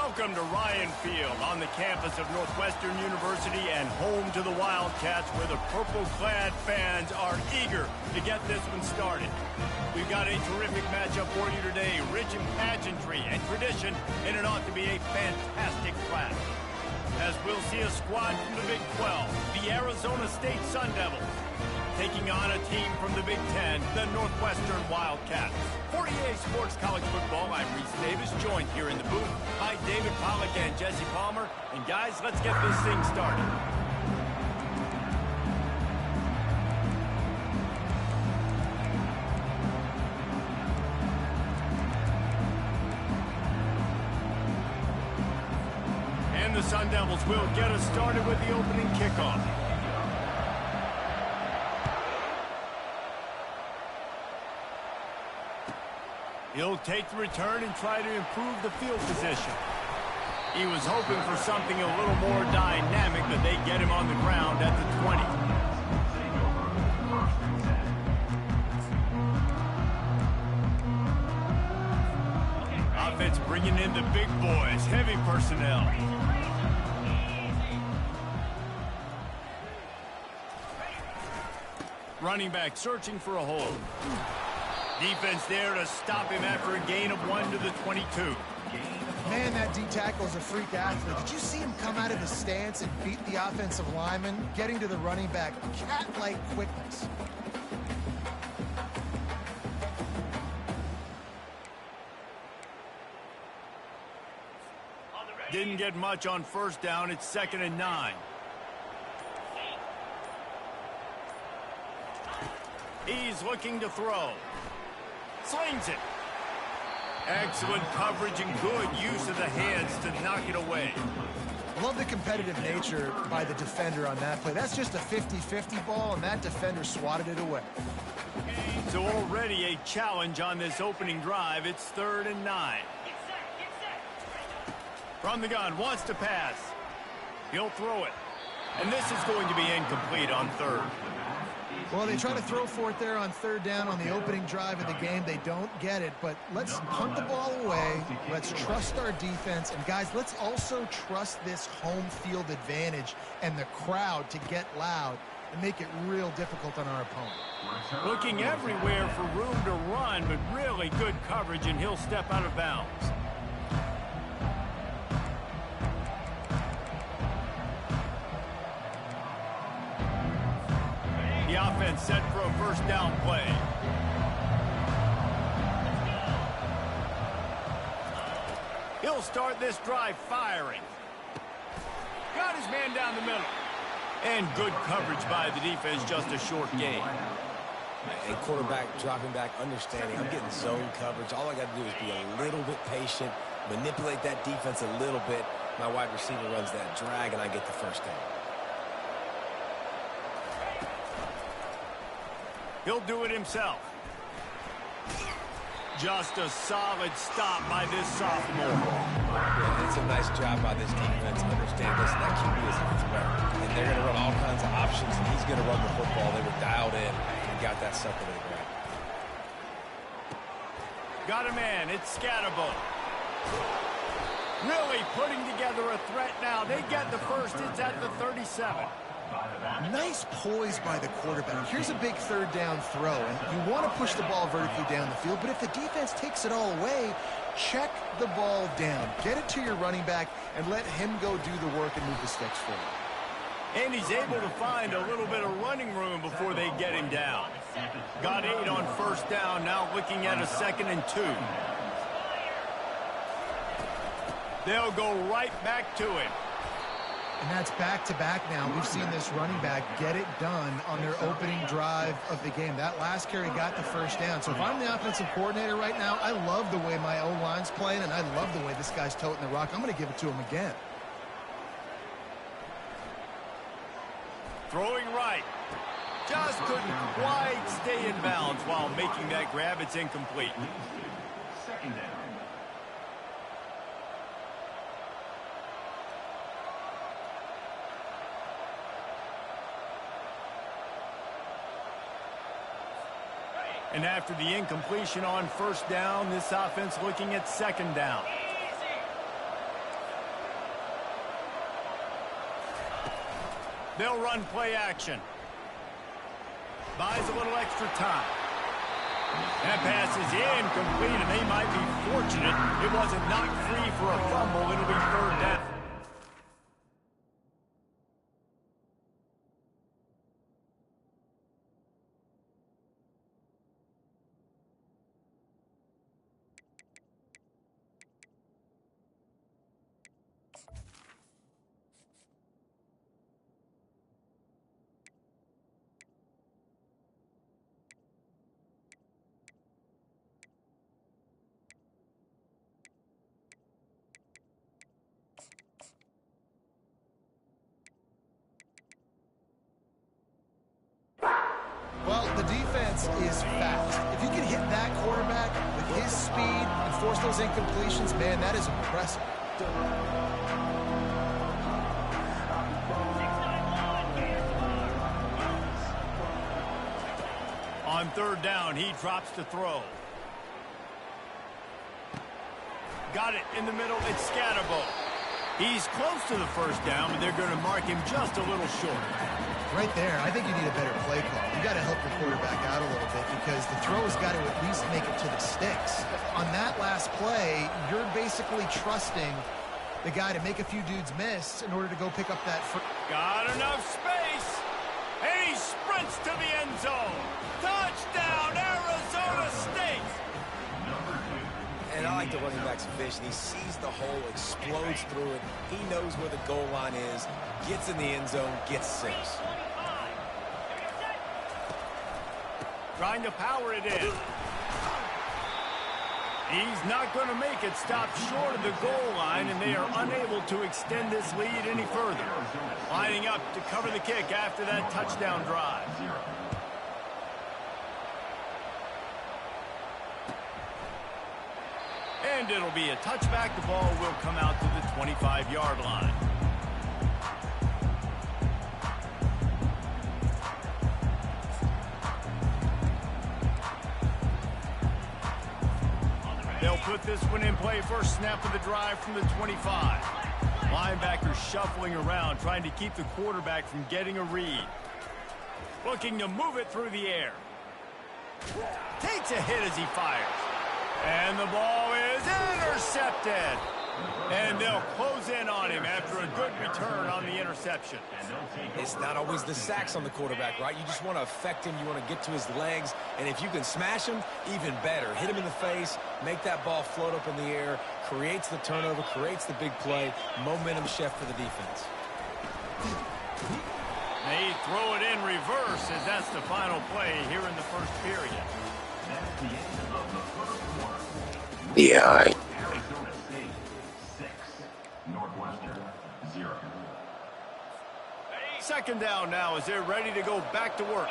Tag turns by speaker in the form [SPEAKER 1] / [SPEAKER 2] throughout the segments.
[SPEAKER 1] Welcome to Ryan Field on the campus of Northwestern University and home to the Wildcats, where the purple-clad fans are eager to get this one started. We've got a terrific matchup for you today, rich in pageantry and tradition, and it ought to be a fantastic clash. As we'll see a squad from the Big 12, the Arizona State Sun Devils, taking on a team from the Big 10, the Northwestern Wildcats. For EA Sports College Football, I'm Reese Davis, joined here in the booth by David Pollack and Jesse Palmer. And guys, let's get this thing started. And the Sun Devils will get us started with the opening kickoff. He'll take the return and try to improve the field position. He was hoping for something a little more dynamic, but they get him on the ground at the 20. Offense bringing in the big boys, heavy personnel. Running back searching for a hole. Defense there to stop him after a gain of 1 to the 22.
[SPEAKER 2] Man, that D-tackle is a freak athlete. Did you see him come out of his stance and beat the offensive lineman, getting to the running back? Cat-like quickness.
[SPEAKER 1] Didn't get much on first down. It's 2nd and 9. He's looking to throw. Slings it. Excellent coverage and good use of the hands to knock it away.
[SPEAKER 2] Love the competitive nature by the defender on that play. That's just a 50-50 ball, and that defender swatted it away.
[SPEAKER 1] So already a challenge on this opening drive. It's 3rd and 9. From the gun, wants to pass. He'll throw it. And this is going to be incomplete on 3rd.
[SPEAKER 2] Well, they try to throw for it there on 3rd down on the opening drive of the game. They don't get it, but let's punt the ball away. Let's trust our defense. And, guys, let's also trust this home field advantage and the crowd to get loud and make it real difficult on our opponent.
[SPEAKER 1] Looking everywhere for room to run, but really good coverage, and he'll step out of bounds. The offense set for a 1st down play. He'll start this drive firing. Got his man down the middle. And good coverage by the defense, just a short gain.
[SPEAKER 3] A quarterback dropping back, understanding I'm getting zone coverage. All I got to do is be a little bit patient, manipulate that defense a little bit. My wide receiver runs that drag, and I get the 1st down.
[SPEAKER 1] He'll do it himself. Just a solid stop by this sophomore.
[SPEAKER 3] Yeah, it's a nice job by this defense. Understand this, that QB is a threat. And they're going to run all kinds of options, and he's going to run the football. They were dialed in and got that sucker to the ground.
[SPEAKER 1] Got a man. It's Scatterbo. Really putting together a threat now. They get the 1st. It's at the 37.
[SPEAKER 2] Nice poise by the quarterback. Here's a big 3rd down throw, and you want to push the ball vertically down the field, but if the defense takes it all away, check the ball down. Get it to your running back and let him go do the work and move the sticks forward.
[SPEAKER 1] And he's able to find a little bit of running room before they get him down. Got 8 on 1st down, now looking at a 2nd and 2. They'll go right back to him.
[SPEAKER 2] And that's back-to-back now. We've seen this running back get it done on their opening drive of the game. That last carry got the 1st down. So if I'm the offensive coordinator right now, I love the way my O-line's playing, and I love the way this guy's toting the rock. I'm going to give it to him again.
[SPEAKER 1] Throwing right. Just couldn't quite stay in bounds while making that grab. It's incomplete.
[SPEAKER 4] 2nd down.
[SPEAKER 1] And after the incompletion on 1st down, this offense looking at 2nd down. They'll run play action. Buys a little extra time. That pass is incomplete, and they might be fortunate it wasn't knocked free for a fumble. It'll be third down.
[SPEAKER 2] Well, the defense is fast. If you can hit that quarterback with his speed and force those incompletions, man, that is impressive.
[SPEAKER 1] On third down, he drops to throw. Got it in the middle. It's Scatterbo. He's close to the first down, but they're going to mark him just a little short.
[SPEAKER 2] Right there, I think you need a better play call. You got to help your quarterback out a little bit because the throw has got to at least make it to the sticks. On that last play, you're basically trusting the guy to make a few dudes miss in order to go pick up that first.
[SPEAKER 1] Got enough space. And he sprints to the end zone. Touchdown, Arizona State.
[SPEAKER 3] And I like the running back's vision. He sees the hole, explodes through it. He knows where the goal line is, gets in the end zone, gets 6.
[SPEAKER 1] Trying to power it in. He's not going to make it. Stop short of the goal line, and they are unable to extend this lead any further. Lining up to cover the kick after that touchdown drive. And it'll be a touchback. The ball will come out to the 25-yard line. They'll put this one in play. First snap of the drive from the 25. Linebacker shuffling around, trying to keep the quarterback from getting a read. Looking to move it through the air. Takes a hit as he fires. And the ball is intercepted. And they'll close in on him after a good return on the interception.
[SPEAKER 3] It's not always the sacks on the quarterback, right? You just want to affect him. You want to get to his legs. And if you can smash him, even better. Hit him in the face, make that ball float up in the air, creates the turnover, creates the big play. Momentum shift for the defense.
[SPEAKER 1] They throw it in reverse as that's the final play here in the first period.
[SPEAKER 4] That's the end of the first quarter.
[SPEAKER 5] Yeah, all right.
[SPEAKER 4] Arizona State 6, Northwestern 0.
[SPEAKER 1] Second down now as they're ready to go back to work.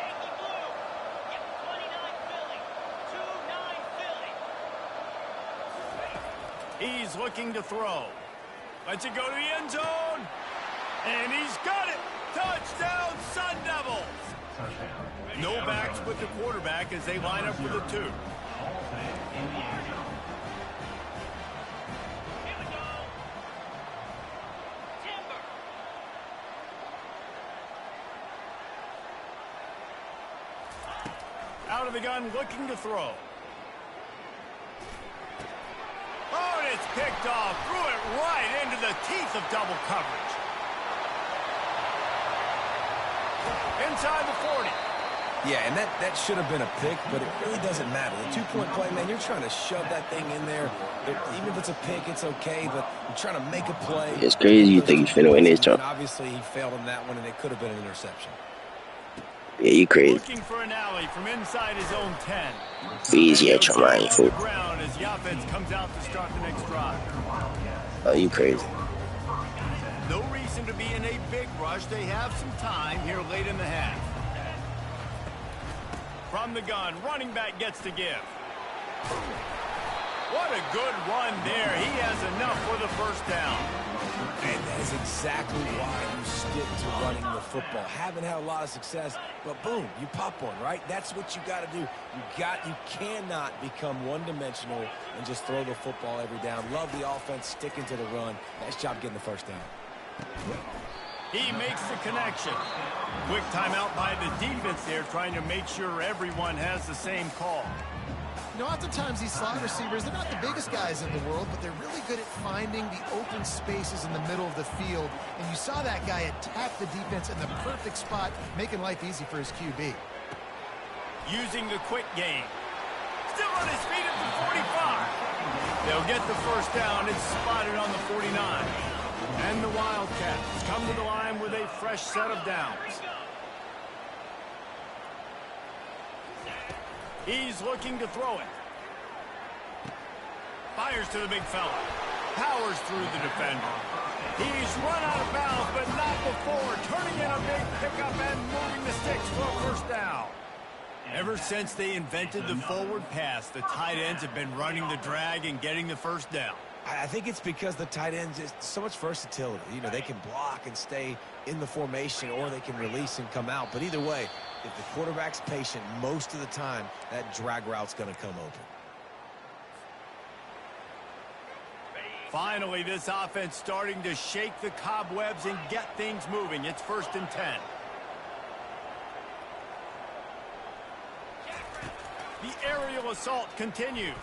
[SPEAKER 1] He's looking to throw. Lets it go to the end zone. And he's got it. Touchdown, Sun Devils.
[SPEAKER 4] Touchdown.
[SPEAKER 1] No backs with the quarterback as they line up for the 2.
[SPEAKER 4] All set in the end zone.
[SPEAKER 1] Out of the gun, looking to throw. Oh, and it's picked off. Threw it right into the teeth of double coverage. Inside the 40.
[SPEAKER 3] Yeah, and that should have been a pick, but it really doesn't matter. The 2-point play, man, you're trying to shove that thing in there. Even if it's a pick, it's okay, but you're trying to make a play.
[SPEAKER 5] It's crazy you think he's finna win this job.
[SPEAKER 3] Obviously, he failed on that one, and it could have been an interception.
[SPEAKER 5] Yeah, you crazy.
[SPEAKER 1] Looking for an alley from inside his own 10.
[SPEAKER 5] Easy at your mind, fool.
[SPEAKER 1] Ground as Yafetz comes out to start the next drive.
[SPEAKER 5] Oh, you crazy.
[SPEAKER 1] No reason to be in a big rush. They have some time here late in the half. From the gun, running back gets to give. What a good run there. He has enough for the first down.
[SPEAKER 3] And that is exactly why you stick to running the football. Haven't had a lot of success, but boom, you pop one, right? That's what you got to do. You cannot become one-dimensional and just throw the football every down. Love the offense, sticking to the run. Nice job getting the first down.
[SPEAKER 1] He makes the connection. Quick timeout by the defense there, trying to make sure everyone has the same call.
[SPEAKER 2] You know, oftentimes these slot receivers, they're not the biggest guys in the world, but they're really good at finding the open spaces in the middle of the field. And you saw that guy attack the defense in the perfect spot, making life easy for his QB.
[SPEAKER 1] Using the quick game. Still on his feet at the 45. They'll get the first down. It's spotted on the 49. And the Wildcats come to the line with a fresh set of downs. He's looking to throw it. Fires to the big fella. Powers through the defender. He's run out of bounds, but not before. Turning in a big pickup and moving the sticks for a first down. Ever since they invented the forward pass, the tight ends have been running the drag and getting the first down.
[SPEAKER 3] I think it's because the tight ends is so much versatility. You know, they can block and stay in the formation, or they can release and come out. But either way, if the quarterback's patient, most of the time, that drag route's going to come open.
[SPEAKER 1] Finally, this offense starting to shake the cobwebs and get things moving. It's 1st and 10. The aerial assault continues.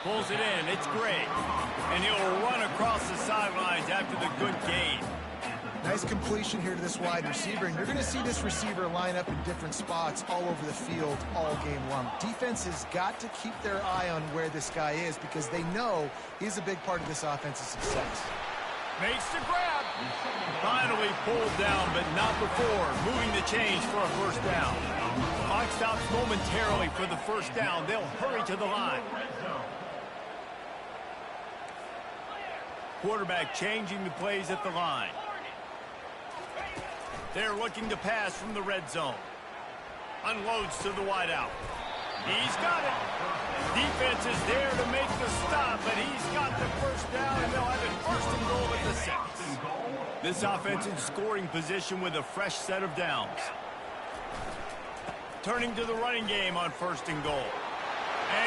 [SPEAKER 1] Pulls it in. It's Gray. And he'll run across the sidelines after the good gain.
[SPEAKER 2] Nice completion here to this wide receiver, and you're going to see this receiver line up in different spots all over the field all game long. Defense has got to keep their eye on where this guy is because they know he's a big part of this offense's success.
[SPEAKER 1] Makes the grab. Finally pulled down, but not before. Moving the chains for a first down. Clock stops momentarily for the first down. They'll hurry to the line. Quarterback changing the plays at the line. They're looking to pass from the red zone. Unloads to the wideout. He's got it. Defense is there to make the stop, but he's got the first down, and they'll have it 1st and goal at the 6. This offense in scoring position with a fresh set of downs. Turning to the running game on 1st and goal.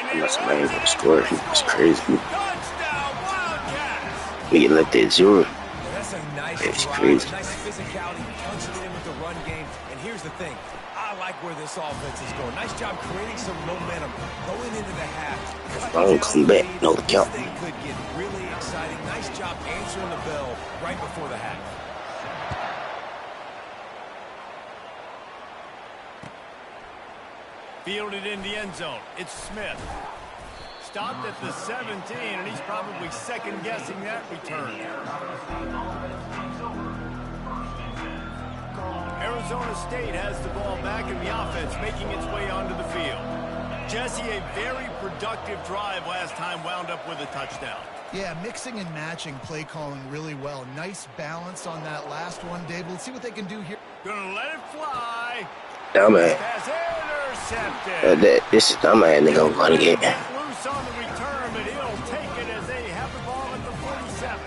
[SPEAKER 1] And
[SPEAKER 5] That's not even score. It's crazy.
[SPEAKER 1] Touchdown, Wildcats!
[SPEAKER 5] We left that 0.
[SPEAKER 3] That's a nice
[SPEAKER 5] It's
[SPEAKER 3] drive,
[SPEAKER 5] crazy.
[SPEAKER 3] nice physicality, punching it in with the run game. And here's the thing. I like where this offense is going. Nice job creating some momentum going into the half.
[SPEAKER 5] Don't come back. No count.
[SPEAKER 3] This thing could get really exciting. Nice job answering the bell right before the half.
[SPEAKER 1] Fielded in the end zone. It's Smith. Stopped at the 17, and he's probably second-guessing that return. Arizona State has the ball back in the offense, making its way onto the field. Jesse, a very productive drive last time, wound up with a touchdown.
[SPEAKER 2] Yeah, mixing and matching play calling really well. Nice balance on that last one, Dave. Let's see what they can do here.
[SPEAKER 1] Gonna let it fly.
[SPEAKER 5] Dumbass.
[SPEAKER 1] Pass intercepted.
[SPEAKER 5] This is dumbass nigga on run again.
[SPEAKER 1] Get loose on the return, but he'll take it as they have the ball at the 47.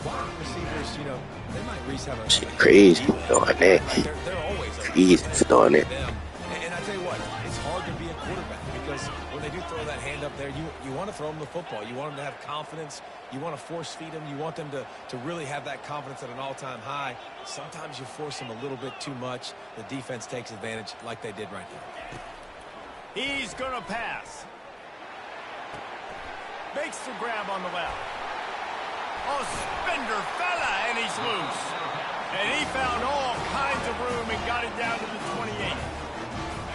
[SPEAKER 3] Wide receivers, you know, they might reach have a
[SPEAKER 5] Shit crazy doing that.
[SPEAKER 3] They're always
[SPEAKER 5] Crazy doing it.
[SPEAKER 3] And I tell you what, it's hard to be a quarterback because when they do throw that hand up there, you want to throw them the football. You want them to have confidence. You want to force feed them. You want them to really have that confidence at an all-time high. Sometimes you force them a little bit too much. The defense takes advantage like they did right there.
[SPEAKER 1] He's going to pass. Makes the grab on the left. Oh, spender fella, and he's loose. And he found all kinds of room and got it down to the 28.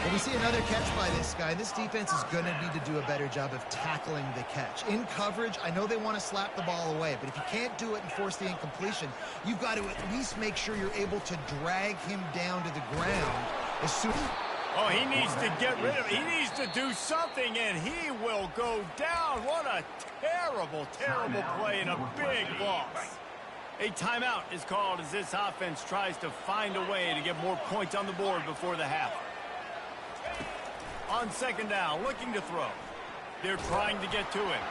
[SPEAKER 2] Well, we see another catch by this guy. This defense is going to need to do a better job of tackling the catch. In coverage, I know they want to slap the ball away, but if you can't do it and force the incompletion, you've got to at least make sure you're able to drag him down to the ground as soon as...
[SPEAKER 1] Oh, he needs to get rid of it. He needs to do something, and he will go down. What a terrible, terrible play and a big loss. A timeout is called as this offense tries to find a way to get more points on the board before the half. On 2nd down, looking to throw. They're trying to get to it.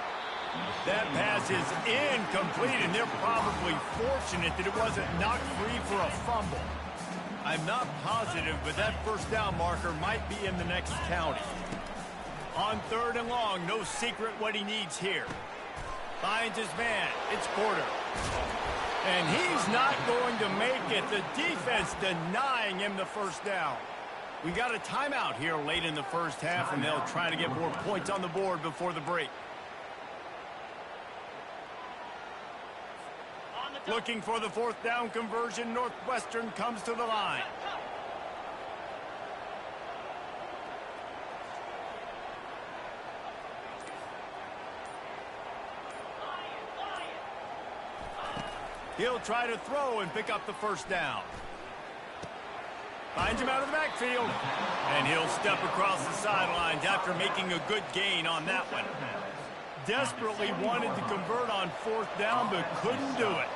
[SPEAKER 1] That pass is incomplete, and they're probably fortunate that it wasn't knocked free for a fumble. I'm not positive, but that first down marker might be in the next county. On 3rd and long, no secret what he needs here. Finds his man. It's Porter. And he's not going to make it. The defense denying him the first down. We got a timeout here late in the first half, and they'll try to get more points on the board before the break. Looking for the fourth down conversion. Northwestern comes to the line. He'll try to throw and pick up the first down. Finds him out of the backfield. And he'll step across the sidelines after making a good gain on that one. Desperately wanted to convert on fourth down, but couldn't do it.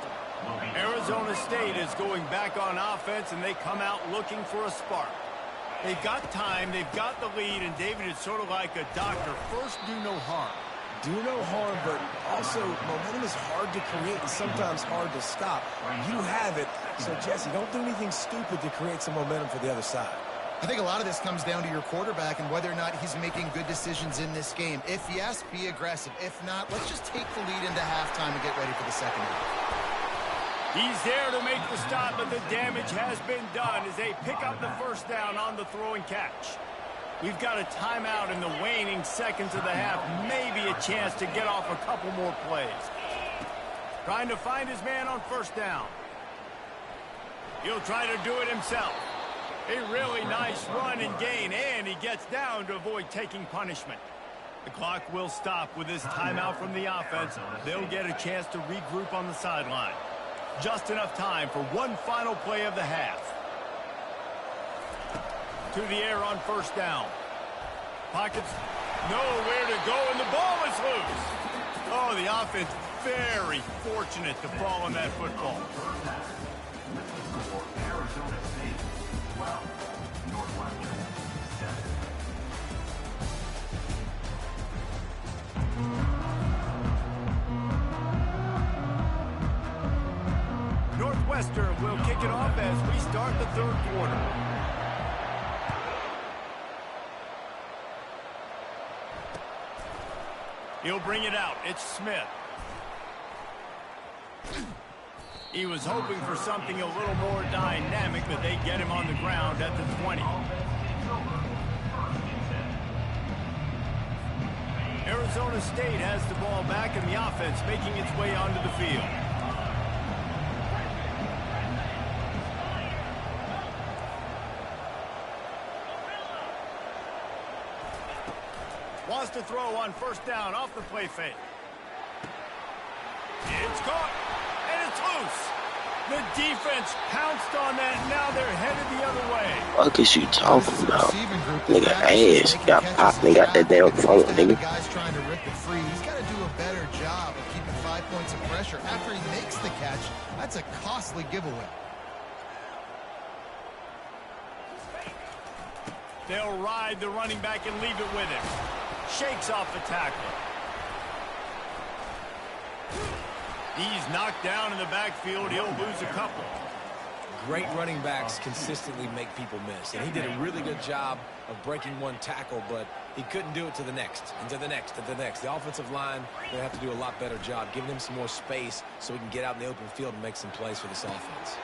[SPEAKER 1] Arizona State is going back on offense, and they come out looking for a spark. They've got time, they've got the lead, and David is sort of like a doctor. First, do no harm.
[SPEAKER 3] Do no harm, but also momentum is hard to create and sometimes hard to stop. You have it, so Jesse, don't do anything stupid to create some momentum for the other side.
[SPEAKER 2] I think a lot of this comes down to your quarterback and whether or not he's making good decisions in this game. If yes, be aggressive. If not, let's just take the lead into halftime and get ready for the second half.
[SPEAKER 1] He's there to make the stop, but the damage has been done as they pick up the first down on the throw and catch. We've got a timeout in the waning seconds of the half. Maybe a chance to get off a couple more plays. Trying to find his man on first down. He'll try to do it himself. A really nice run and gain, and he gets down to avoid taking punishment. The clock will stop with this timeout from the offense. They'll get a chance to regroup on the sideline. Just enough time for one final play of the half. To the air on first down. Pockets nowhere to go, and the ball is loose. Oh, the offense very fortunate to fall on that football.
[SPEAKER 4] Arizona State 12, Northwestern 7.
[SPEAKER 1] Northwestern will kick it off as we start the third quarter. He'll bring it out. It's Smith. He was hoping for something a little more dynamic, but they get him on the ground at the 20. Arizona State has the ball back, and the offense making its way onto the field. Wants to throw on first down off the play fake. It's caught, and it's loose. The defense pounced on that. Now they're headed the other way.
[SPEAKER 5] What is you talking about? Nigga ass got popped. They got that damn phone, nigga.
[SPEAKER 2] Guy's trying to rip it free. He's got to do a better job of keeping 5 points of pressure after he makes the catch. That's a costly giveaway.
[SPEAKER 1] They'll ride the running back and leave it with him. Shakes off the tackle. He's knocked down in the backfield. He'll lose a couple.
[SPEAKER 3] Great running backs consistently make people miss, and he did a really good job of breaking one tackle, but he couldn't do it to the next, and to the next, and to the next. The offensive line, they have to do a lot better job giving him some more space so he can get out in the open field and make some plays for this offense.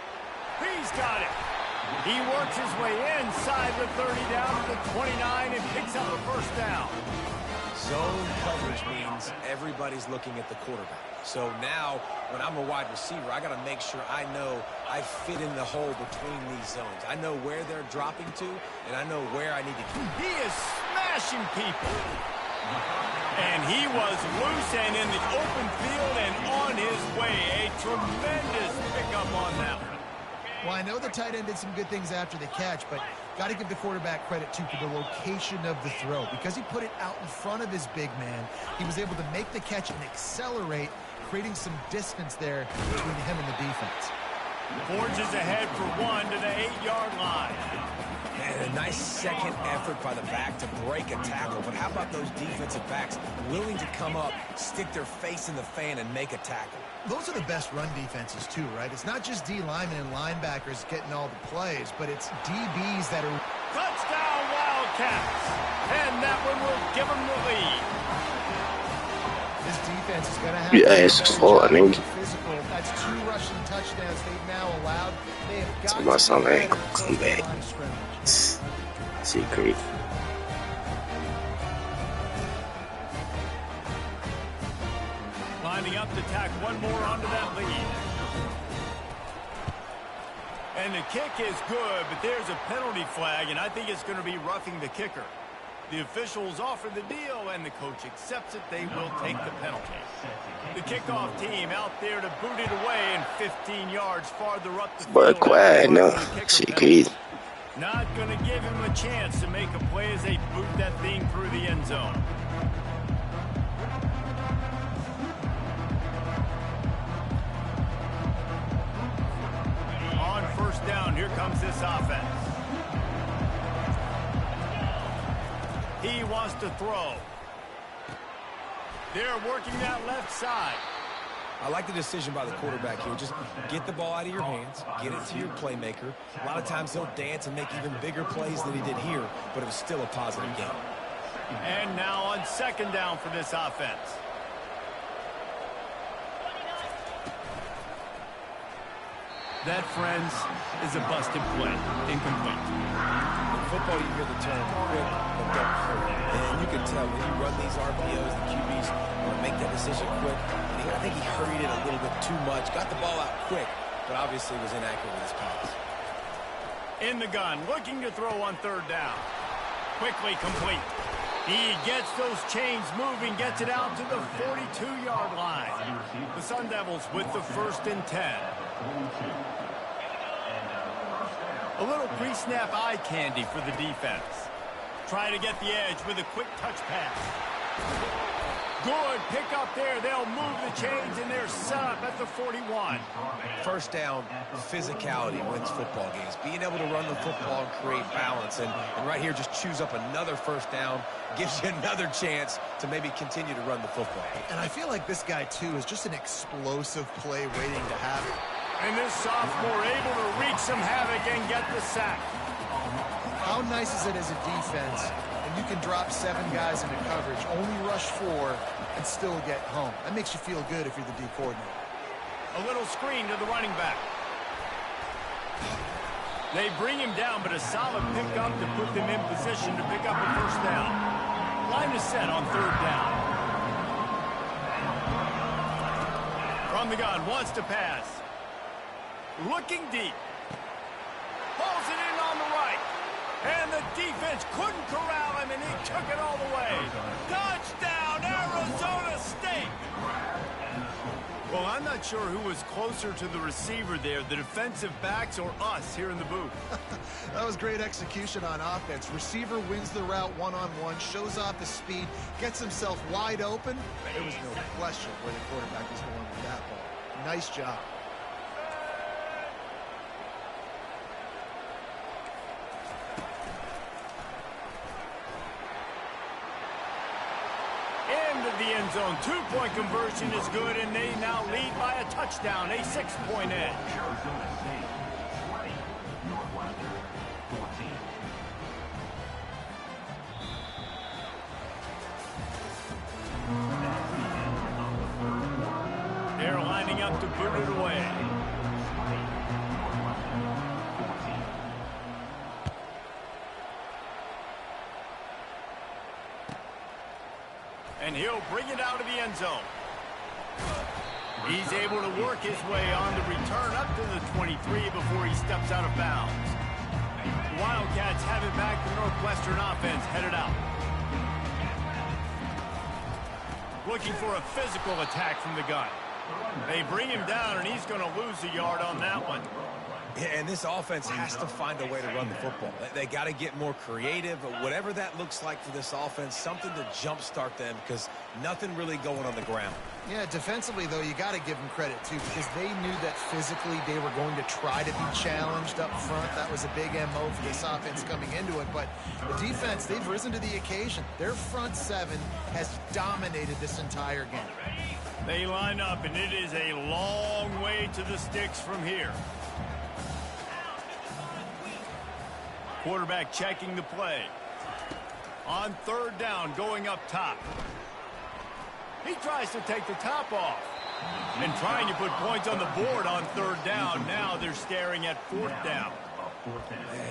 [SPEAKER 1] He's got it. He works his way inside the 30 down to the 29 and picks up a first down.
[SPEAKER 3] Zone coverage means everybody's looking at the quarterback. So now, when I'm a wide receiver, I got to make sure I know I fit in the hole between these zones. I know where they're dropping to, and I know where I need to keep.
[SPEAKER 1] He is smashing people. And he was loose and in the open field and on his way. A tremendous pickup on that one.
[SPEAKER 2] Well, I know the tight end did some good things after the catch, but got to give the quarterback credit, too, for the location of the throw. Because he put it out in front of his big man, he was able to make the catch and accelerate, creating some distance there between him and the defense.
[SPEAKER 1] Forges ahead for one to the 8-yard line.
[SPEAKER 3] And a nice second effort by the back to break a tackle. But how about those defensive backs willing to come up, stick their face in the fan, and make a tackle?
[SPEAKER 2] Those are the best run defenses, too, right? It's not just D linemen and linebackers getting all the plays, but it's DBs that are...
[SPEAKER 1] Touchdown, Wildcats! And that one will give them the lead.
[SPEAKER 2] This defense is going to have
[SPEAKER 5] You
[SPEAKER 2] to do a
[SPEAKER 5] asked
[SPEAKER 2] better
[SPEAKER 5] for
[SPEAKER 2] job
[SPEAKER 5] it, nigga.
[SPEAKER 2] being physical. That's 2 rushing touchdowns they've now allowed. They have got
[SPEAKER 5] Tell my
[SPEAKER 2] to
[SPEAKER 5] son
[SPEAKER 2] be
[SPEAKER 5] I ain't
[SPEAKER 2] better
[SPEAKER 5] gonna
[SPEAKER 2] close
[SPEAKER 5] come
[SPEAKER 2] to the
[SPEAKER 5] back.
[SPEAKER 2] line of scrimmage.
[SPEAKER 5] Shit crazy.
[SPEAKER 1] Lining up to tack one more onto that lead. And the kick is good, but there's a penalty flag, and I think it's going to be roughing the kicker. The officials offer the deal, and the coach accepts it. They will take the penalty. The kickoff team out there to boot it away, and 15 yards farther up the
[SPEAKER 5] But
[SPEAKER 1] field.
[SPEAKER 5] quiet now. Shit crazy.
[SPEAKER 1] Not going to give him a chance to make a play as they boot that thing through the end zone. On first down, here comes this offense. He wants to throw. They're working that left side.
[SPEAKER 3] I like the decision by the quarterback here. Just get the ball out of your hands, get it to your playmaker. A lot of times he'll dance and make even bigger plays than he did here, but it was still a positive game.
[SPEAKER 1] And now on second down for this offense. That, friends, is a busted play. Incomplete.
[SPEAKER 3] In football, you hear the term quick but don't hurt. And you can tell when you run these RPOs, the QBs want to make that decision quick. And I think he hurried it a little bit too much. Got the ball out quick, but obviously was inaccurate with his pass.
[SPEAKER 1] In the gun, looking to throw on third down. Quickly complete. He gets those chains moving, gets it out to the 42-yard line. The Sun Devils with the 1st and 10. A little pre-snap eye candy for the defense. Trying to get the edge with a quick touch pass. Good pick up there. They'll move the chains, and they're set up at the 41.
[SPEAKER 3] First down, physicality wins football games. Being able to run the football and create balance. And right here, just choose up another first down. Gives you another chance to maybe continue to run the football.
[SPEAKER 2] And I feel like this guy, too, is just an explosive play waiting to happen.
[SPEAKER 1] And this sophomore able to wreak some havoc and get the sack.
[SPEAKER 2] How nice is it as a defense, and you can drop 7 guys into coverage, only rush 4, and still get home? That makes you feel good if you're the D coordinator.
[SPEAKER 1] A little screen to the running back. They bring him down, but a solid pickup to put them in position to pick up a first down. Line is set on third down. From the gun, wants to pass. Looking deep. Pulls it in on the right. And the defense couldn't corral him, and he took it all the way. Touchdown, Arizona State! Well, I'm not sure who was closer to the receiver there, the defensive backs or us here in the booth.
[SPEAKER 2] That was great execution on offense. Receiver wins the route one-on-one, shows off the speed, gets himself wide open. There was no question where the quarterback was going with that ball. Nice job.
[SPEAKER 1] Into the end zone. 2-point conversion is good, and they now lead by a touchdown, a 6-point edge.
[SPEAKER 4] Arizona State 20, Northwestern 14.
[SPEAKER 1] They're lining up to boot it away. And he'll bring it out of the end zone. He's able to work his way on the return up to the 23 before he steps out of bounds. The Wildcats have it back. The Northwestern offense headed out. Looking for a physical attack from the gun. They bring him down, and he's going to lose a yard on that one.
[SPEAKER 3] Yeah, and this offense has to find a way to run the football. They got to get more creative, but whatever that looks like for this offense, something to jumpstart them because nothing really going on the ground.
[SPEAKER 2] Yeah, defensively, though, you got to give them credit, too, because they knew that physically they were going to try to be challenged up front. That was a big MO for this offense coming into it. But the defense, they've risen to the occasion. Their front 7 has dominated this entire game.
[SPEAKER 1] They line up, and it is a long way to the sticks from here. Quarterback checking the play. On third down, going up top. He tries to take the top off. And trying to put points on the board on third down. Now they're staring at fourth down.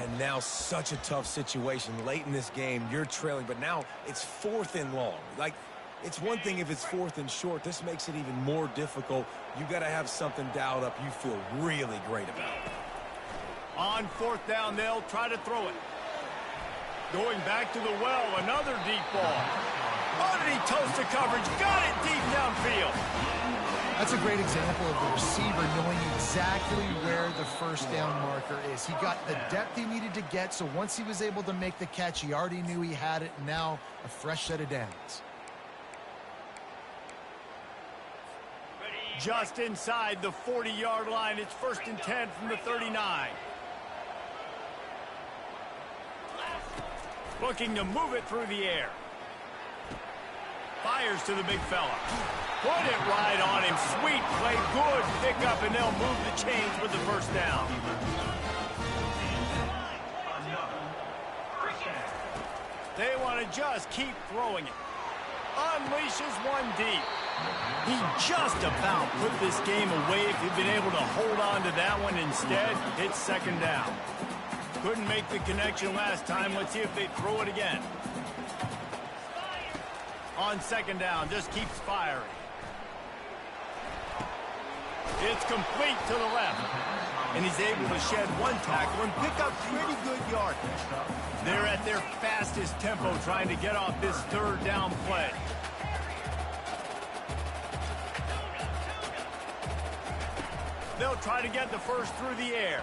[SPEAKER 3] And now such a tough situation. Late in this game, you're trailing, but now it's 4th and long. Like, it's one thing if it's 4th and short. This makes it even more difficult. You got to have something dialed up you feel really great about.
[SPEAKER 1] On fourth down, they'll try to throw it. Going back to the well, another deep ball. Oh, did he toast the coverage? Got it deep downfield.
[SPEAKER 2] That's a great example of the receiver knowing exactly where the first down marker is. He got the depth he needed to get, so once he was able to make the catch, he already knew he had it. Now a fresh set of downs.
[SPEAKER 1] Just inside the 40-yard line. It's 1st and 10 from the 39. Looking to move it through the air. Fires to the big fella. Put it right on him. Sweet play. Good pick up, and they'll move the chains with the first down. They want to just keep throwing it. Unleashes one deep. He just about put this game away if he'd been able to hold on to that one. Instead, it's 2nd down. Couldn't make the connection last time. Let's see if they throw it again. On 2nd down, just keeps firing. It's complete to the left. And he's able to shed one tackle and pick up pretty good yardage. They're at their fastest tempo trying to get off this 3rd down play. They'll try to get the first through the air.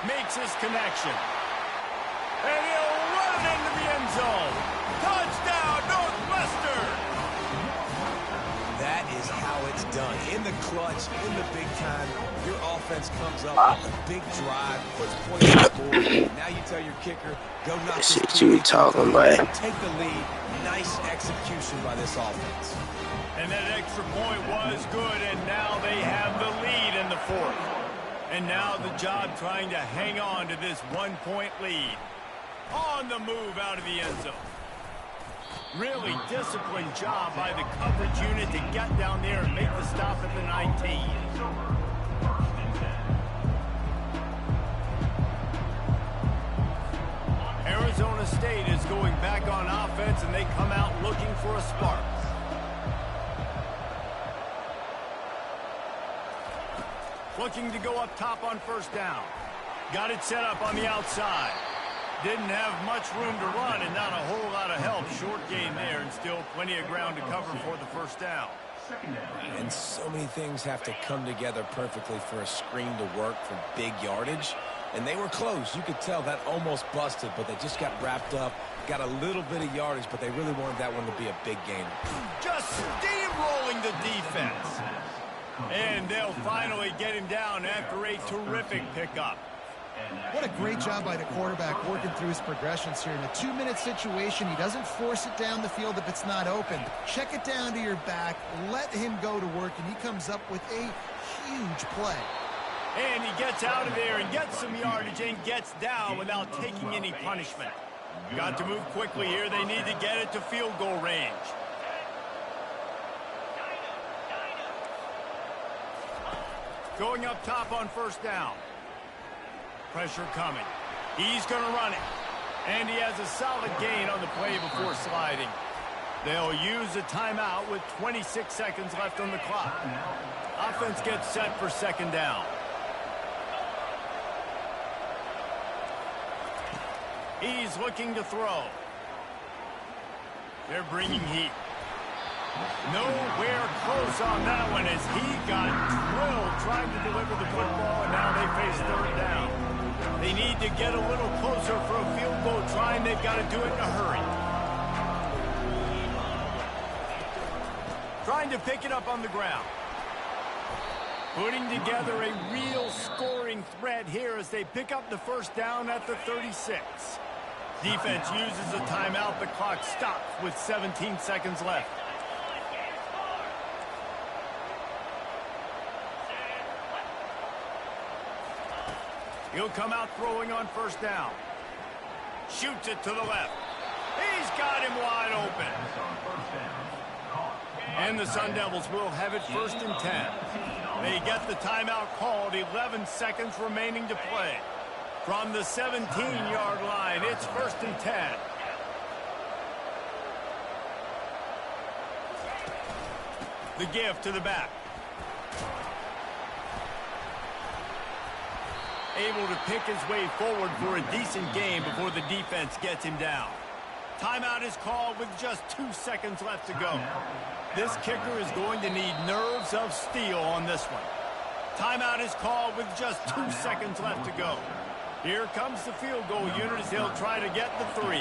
[SPEAKER 1] Makes his connection. And he'll run it into the end zone. Touchdown, Northwestern!
[SPEAKER 3] That is how it's done. In the clutch, in the big time, your offense comes up with a big drive, puts points on the board. Now you tell your kicker, go knock this
[SPEAKER 5] shit you talking about.
[SPEAKER 3] Take the lead. Nice execution by this offense.
[SPEAKER 1] And that extra point was good, and now they have the lead in the 4th. And now the job trying to hang on to this 1-point lead. On the move out of the end zone. Really disciplined job by the coverage unit to get down there and make the stop at the 19. Arizona State is going back on offense, and they come out looking for a spark. Looking to go up top on 1st down. Got it set up on the outside. Didn't have much room to run and not a whole lot of help. Short gain there and still plenty of ground to cover for the first down.
[SPEAKER 3] And so many things have to come together perfectly for a screen to work for big yardage. And they were close. You could tell that almost busted, but they just got wrapped up. Got a little bit of yardage, but they really wanted that one to be a big gainer.
[SPEAKER 1] Just steamrolling the defense. And they'll finally get him down after a terrific pickup.
[SPEAKER 2] What a great job by the quarterback working through his progressions here. In a 2-minute situation, he doesn't force it down the field if it's not open. Check it down to your back, let him go to work, and he comes up with a huge play.
[SPEAKER 1] And he gets out of there and gets some yardage and gets down without taking any punishment. Got to move quickly here. They need to get it to field goal range. Going up top on 1st down. Pressure coming. He's going to run it. And he has a solid gain on the play before sliding. They'll use a timeout with 26 seconds left on the clock. Offense gets set for 2nd down. He's looking to throw. They're bringing heat. Nowhere close on that one as he got drilled trying to deliver the football, and now they face 3rd down. They need to get a little closer for a field goal try, and they've got to do it in a hurry. Trying to pick it up on the ground. Putting together a real scoring threat here as they pick up the first down at the 36. Defense uses a timeout. The clock stops with 17 seconds left. He'll come out throwing on first down. Shoots it to the left. He's got him wide open. And the Sun Devils will have it 1st and 10. They get the timeout called, 11 seconds remaining to play. From the 17-yard line, it's 1st and 10. The give to the back. Able to pick his way forward for a decent game before the defense gets him down. Timeout is called with just 2 seconds left to go. This kicker is going to need nerves of steel on this one. Timeout is called with just 2 seconds left to go. Here comes the field goal unit as he'll try to get the 3.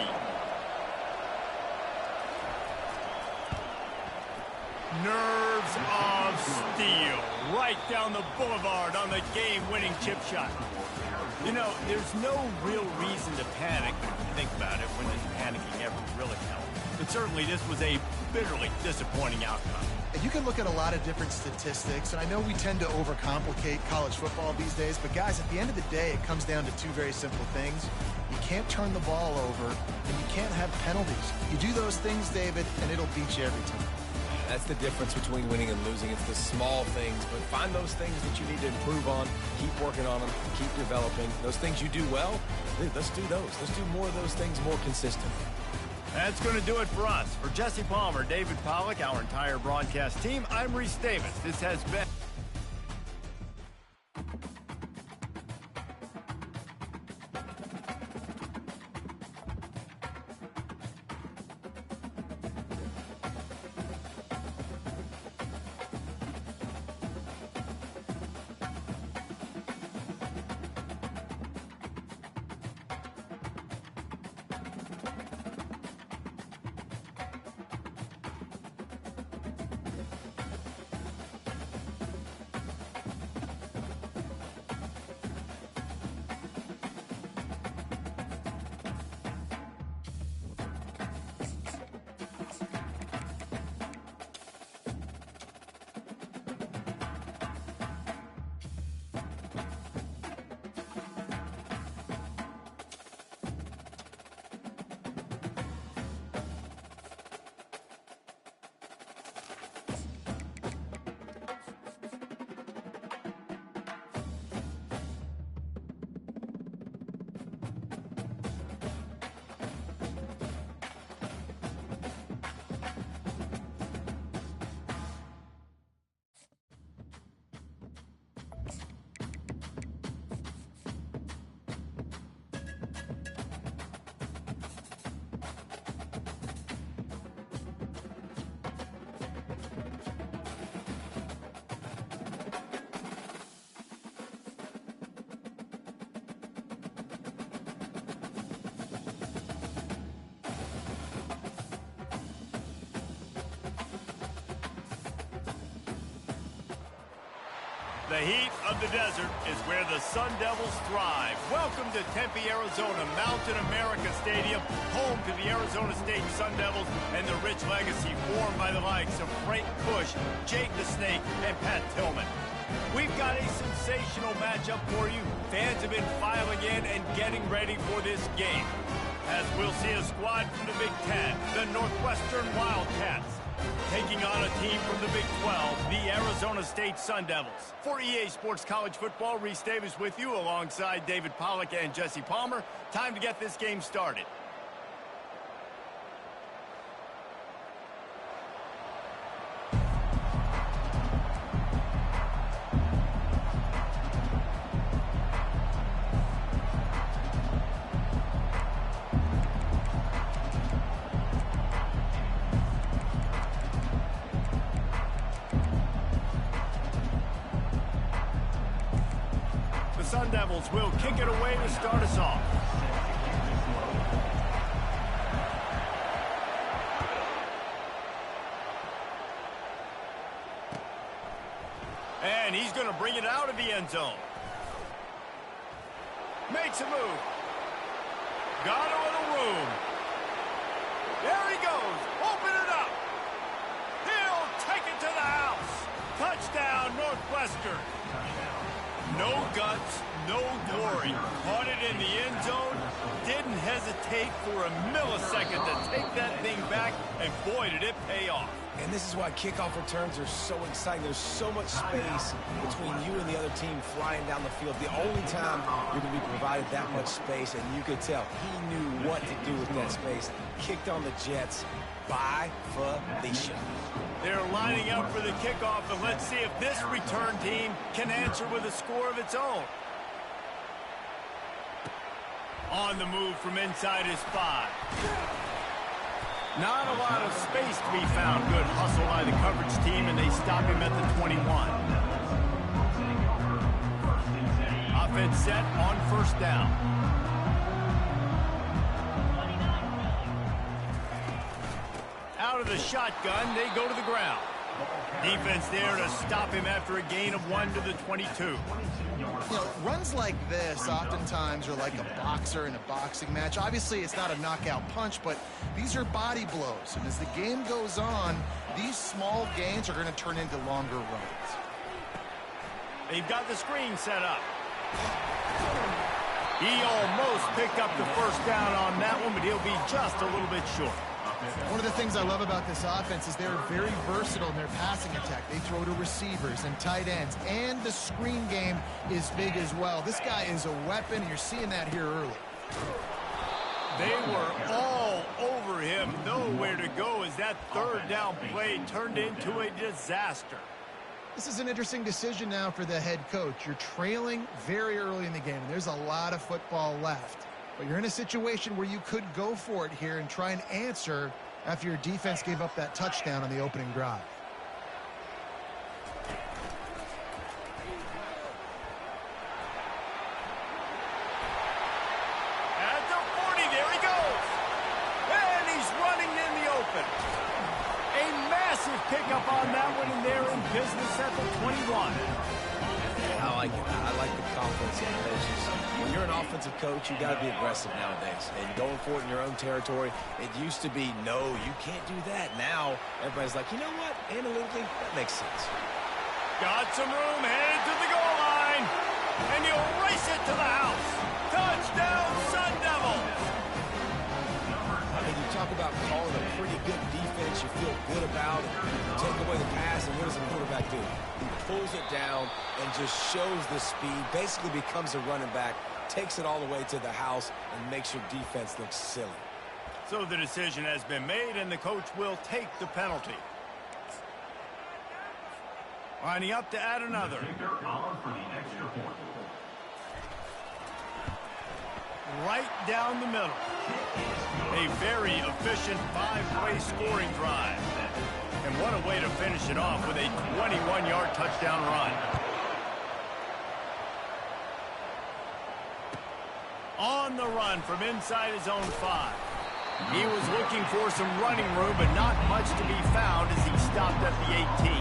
[SPEAKER 1] Nerves of steel. Right down the boulevard on the game-winning chip shot. You know, there's no real reason to panic if you think about it when does panicking ever really help. But certainly this was a bitterly disappointing outcome.
[SPEAKER 2] And you can look at a lot of different statistics, and I know we tend to overcomplicate college football these days, but guys, at the end of the day, it comes down to 2 very simple things. You can't turn the ball over, and you can't have penalties. You do those things, David, and it'll beat you every time.
[SPEAKER 3] That's the difference between winning and losing. It's the small things, but find those things that you need to improve on. Keep working on them. Keep developing. Those things you do well, let's do those. Let's do more of those things more consistently.
[SPEAKER 1] That's going to do it for us. For Jesse Palmer, David Pollack, our entire broadcast team, I'm Reese Davis. This has been... The heat of the desert is where the Sun Devils thrive. Welcome to Tempe, Arizona, Mountain America Stadium, home to the Arizona State Sun Devils and the rich legacy formed by the likes of Frank Bush, Jake the Snake, and Pat Tillman. We've got a sensational matchup for you. Fans have been filing in and getting ready for this game. As we'll see a squad from the Big Ten, the Northwestern Wildcats, taking on a team from the Big 12, the Arizona State Sun Devils. For EA Sports College Football, Reese Davis with you alongside David Pollack and Jesse Palmer. Time to get this game started. Sun Devils will kick it away to start us off. And he's going to bring it out of the end zone. Makes a move. Got a little room. There he goes. Open it up. He'll take it to the house. Touchdown, Northwestern. No guts, no glory. Caught it in the end zone. Didn't hesitate for a millisecond to take that thing back, and boy, did it pay off.
[SPEAKER 3] And this is why kickoff returns are so exciting. There's so much space between you and the other team flying down the field. The only time you're going to be provided that much space, and you could tell he knew what to do with that space. Kicked on the Jets by Felicia.
[SPEAKER 1] They're lining up for the kickoff, and let's see if this return team can answer with a score of its own. On the move from inside his 5. Not a lot of space to be found. Good hustle by the coverage team, and they stop him at the 21. Offense set on first down. Out of the shotgun, they go to the ground. Defense there to stop him after a gain of 1 to the 22.
[SPEAKER 2] You know, runs like this oftentimes are like a boxer in a boxing match. Obviously, it's not a knockout punch, but these are body blows. And as the game goes on, these small gains are going to turn into longer runs.
[SPEAKER 1] They've got the screen set up. He almost picked up the first down on that one, but he'll be just a little bit short.
[SPEAKER 2] One of the things I love about this offense is they're very versatile in their passing attack. They throw to receivers and tight ends, and the screen game is big as well. This guy is a weapon, and you're seeing that here early.
[SPEAKER 1] They were all over him, nowhere to go as that third down play turned into a disaster.
[SPEAKER 2] This is an interesting decision now for the head coach. You're trailing very early in the game, and there's a lot of football left. But you're in a situation where you could go for it here and try and answer after your defense gave up that touchdown on the opening drive.
[SPEAKER 1] At the 40, there he goes. And he's running in the open. A massive pickup on that one, and they're in business at the 21.
[SPEAKER 3] I like it. I like the confidence in the coaches. When you're an offensive coach, you got to be aggressive nowadays. And going for it in your own territory, it used to be, no, you can't do that. Now, everybody's like, you know what? Analytically, that makes sense.
[SPEAKER 1] Got some room, headed to the goal line. And he'll race it to the house. Touchdown, Sun Devils.
[SPEAKER 3] I mean, you talk about calling a pretty good defense you feel good about. You take away the pass, and what does the quarterback do? He pulls it down and just shows the speed, basically becomes a running back, takes it all the way to the house, and makes your defense look silly.
[SPEAKER 1] So the decision has been made, and the coach will take the penalty. Lining up to add another. Right down the middle. A very efficient 5-way scoring drive. And what a way to finish it off with a 21-yard touchdown run. On the run from inside his own 5. He was looking for some running room, but not much to be found as he stopped at the 18.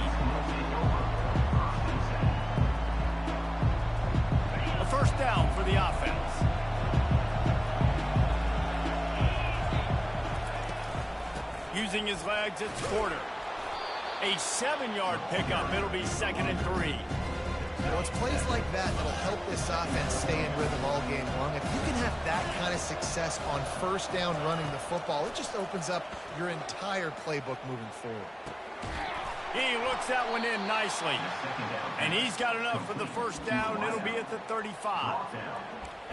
[SPEAKER 1] A first down for the offense. Using his legs, it's Porter. A 7-yard pickup. It'll be 2nd and 3.
[SPEAKER 2] Well, it's plays like that that'll help this offense stay in rhythm all game long. If you can have that kind of success on first down running the football, it just opens up your entire playbook moving forward.
[SPEAKER 1] He looks that one in nicely. And he's got enough for the first down. It'll be at the 35.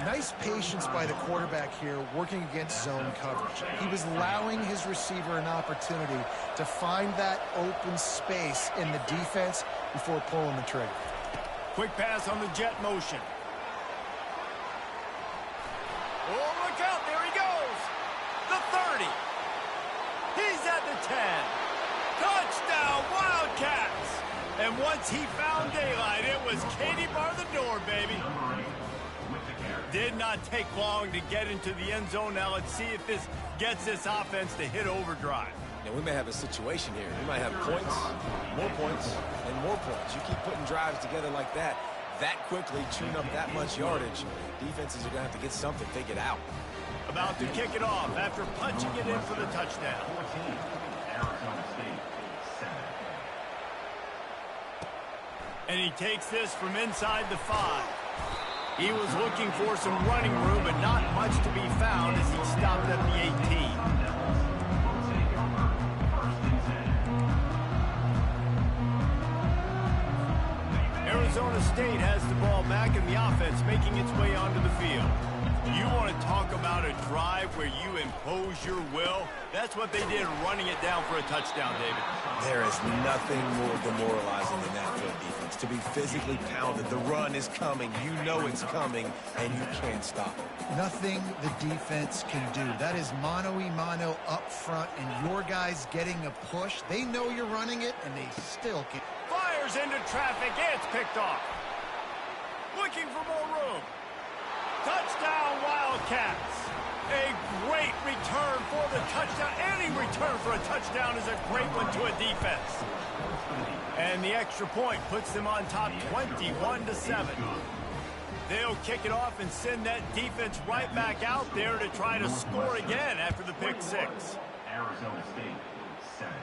[SPEAKER 2] Nice patience by the quarterback here working against zone coverage. He was allowing his receiver an opportunity to find that open space in the defense before pulling the trigger.
[SPEAKER 1] Quick pass on the jet motion. Oh, look out. There he goes. The 30. He's at the 10. Touchdown, Wildcats. And once he found daylight, it was Katie bar the door, baby. Did not take long to get into the end zone. Now let's see if this gets this offense to hit overdrive.
[SPEAKER 3] Now, we may have a situation here. We might have points, and more points. You keep putting drives together like that quickly, tune up that much yardage, defenses are going to have to get something figured out.
[SPEAKER 1] About to kick it off after punching it in for the touchdown. And he takes this from inside the 5. He was looking for some running room, but not much to be found as he stopped at the 18. Arizona State has the ball back in the offense, making its way onto the field. You want to talk about a drive where you impose your will? That's what they did, running it down for a touchdown, David.
[SPEAKER 3] There is nothing more demoralizing than that for a defense. To be physically pounded, the run is coming, you know it's coming, and you can't stop it.
[SPEAKER 2] Nothing the defense can do. That is mano-a-mano up front, and your guys getting a push. They know you're running it, and they still can't.
[SPEAKER 1] Fires into traffic. It's picked off. Looking for more room. Touchdown, Wildcats. A great return for the touchdown. Any return for a touchdown is a great one to a defense. And the extra point puts them on top 21-7. They'll kick it off and send that defense right back out there to try to score again after the pick six.
[SPEAKER 4] Arizona State, 7.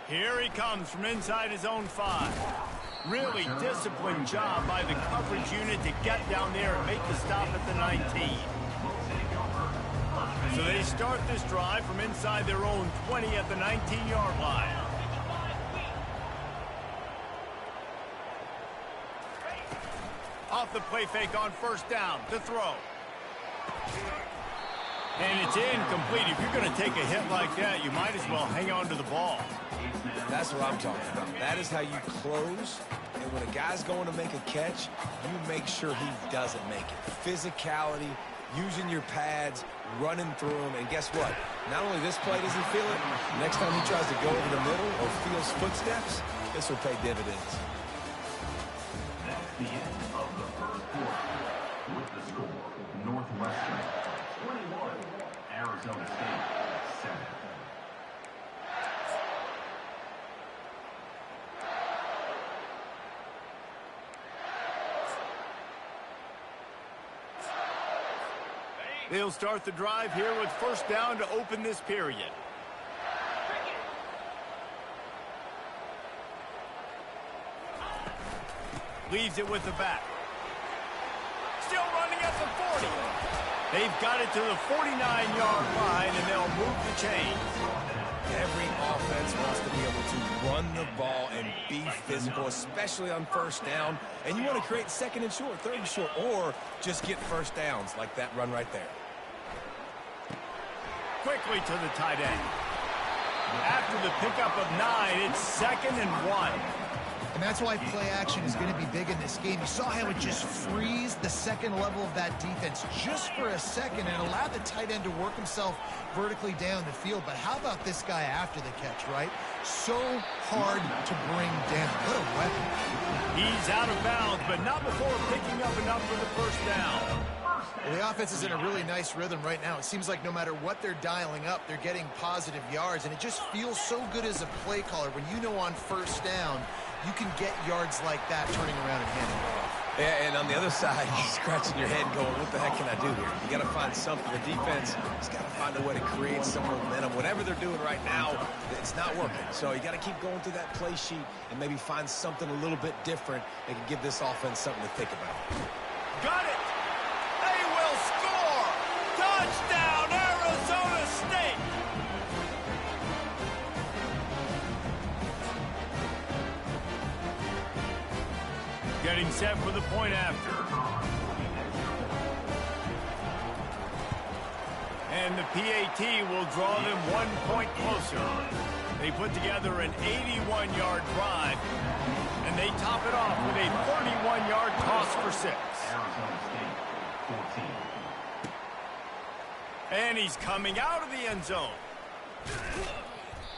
[SPEAKER 1] Here he comes from inside his own 5. Really disciplined job by the coverage unit to get down there and make the stop at the 19. So they start this drive from inside their own 20 at the 19-yard line. Off the play fake on first down to throw. And it's incomplete. If you're going to take a hit like that, you might as well hang on to the ball.
[SPEAKER 3] That's what I'm talking about. That is how you close. And when a guy's going to make a catch, you make sure he doesn't make it. Physicality, using your pads, running through them. And guess what? Not only this play does he feel it, next time he tries to go over the middle or feels footsteps, this will pay dividends.
[SPEAKER 4] That's the end of the first quarter. With the score, Northwestern 21, Arizona State 7.
[SPEAKER 1] They'll start the drive here with first down to open this period. Leaves it with the back. Still running at the 40. They've got it to the 49-yard line, and they'll move the chains.
[SPEAKER 3] Every offense wants to be able to run the ball and be physical, especially on first down. And you want to create second and short, third and short, or just get first downs like that run right there.
[SPEAKER 1] Quickly to the tight end. After the pickup of 9, it's 2nd and 1.
[SPEAKER 2] And that's why play action is going to be big in this game. You saw how it just frees the second level of that defense just for a second and allowed the tight end to work himself vertically down the field. But how about this guy after the catch, right? So hard to bring down. What a weapon.
[SPEAKER 1] He's out of bounds, but not before picking up enough for the first down.
[SPEAKER 2] Well, the offense is in a really nice rhythm right now. It seems like no matter what they're dialing up, they're getting positive yards, and it just feels so good as a play caller when you know on first down you can get yards like that turning around and handing it off.
[SPEAKER 3] Yeah, and on the other side, you're scratching your head going, what the heck can I do here? You got to find something. The defense has got to find a way to create some momentum. Whatever they're doing right now, it's not working. So you got to keep going through that play sheet and maybe find something a little bit different that can give this offense something to think about.
[SPEAKER 1] Got it! They will score! Touchdown, Arizona State! Getting set for the point after. And the PAT will draw them 1 point closer. They put together an 81-yard drive, and they top it off with a 31-yard toss for 6.
[SPEAKER 4] Arizona State 14.
[SPEAKER 1] And he's coming out of the end zone.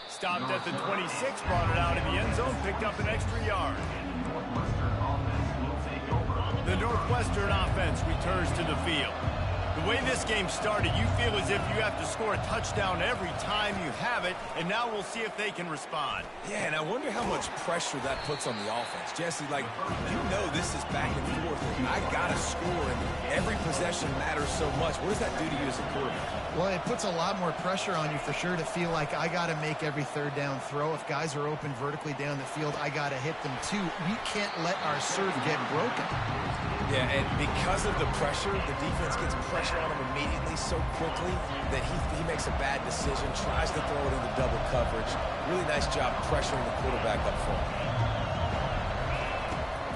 [SPEAKER 1] Stopped at the 26, brought it out of the end zone, picked up an extra yard. The Northwestern offense returns to the field. The way this game started, you feel as if you have to score a touchdown every time you have it, and now we'll see if they can respond.
[SPEAKER 3] Yeah, and I wonder how much pressure that puts on the offense. Jesse, like, you know this is back and forth, and I got to score, and every possession matters so much. What does that do to you as a quarterback?
[SPEAKER 2] Well, it puts a lot more pressure on you for sure to feel like I got to make every third down throw. If guys are open vertically down the field, I got to hit them too. We can't let our serve get broken.
[SPEAKER 3] Yeah, and because of the pressure, the defense gets pressure on him immediately so quickly that he makes a bad decision, tries to throw it into double coverage. Really nice job pressuring the quarterback up front.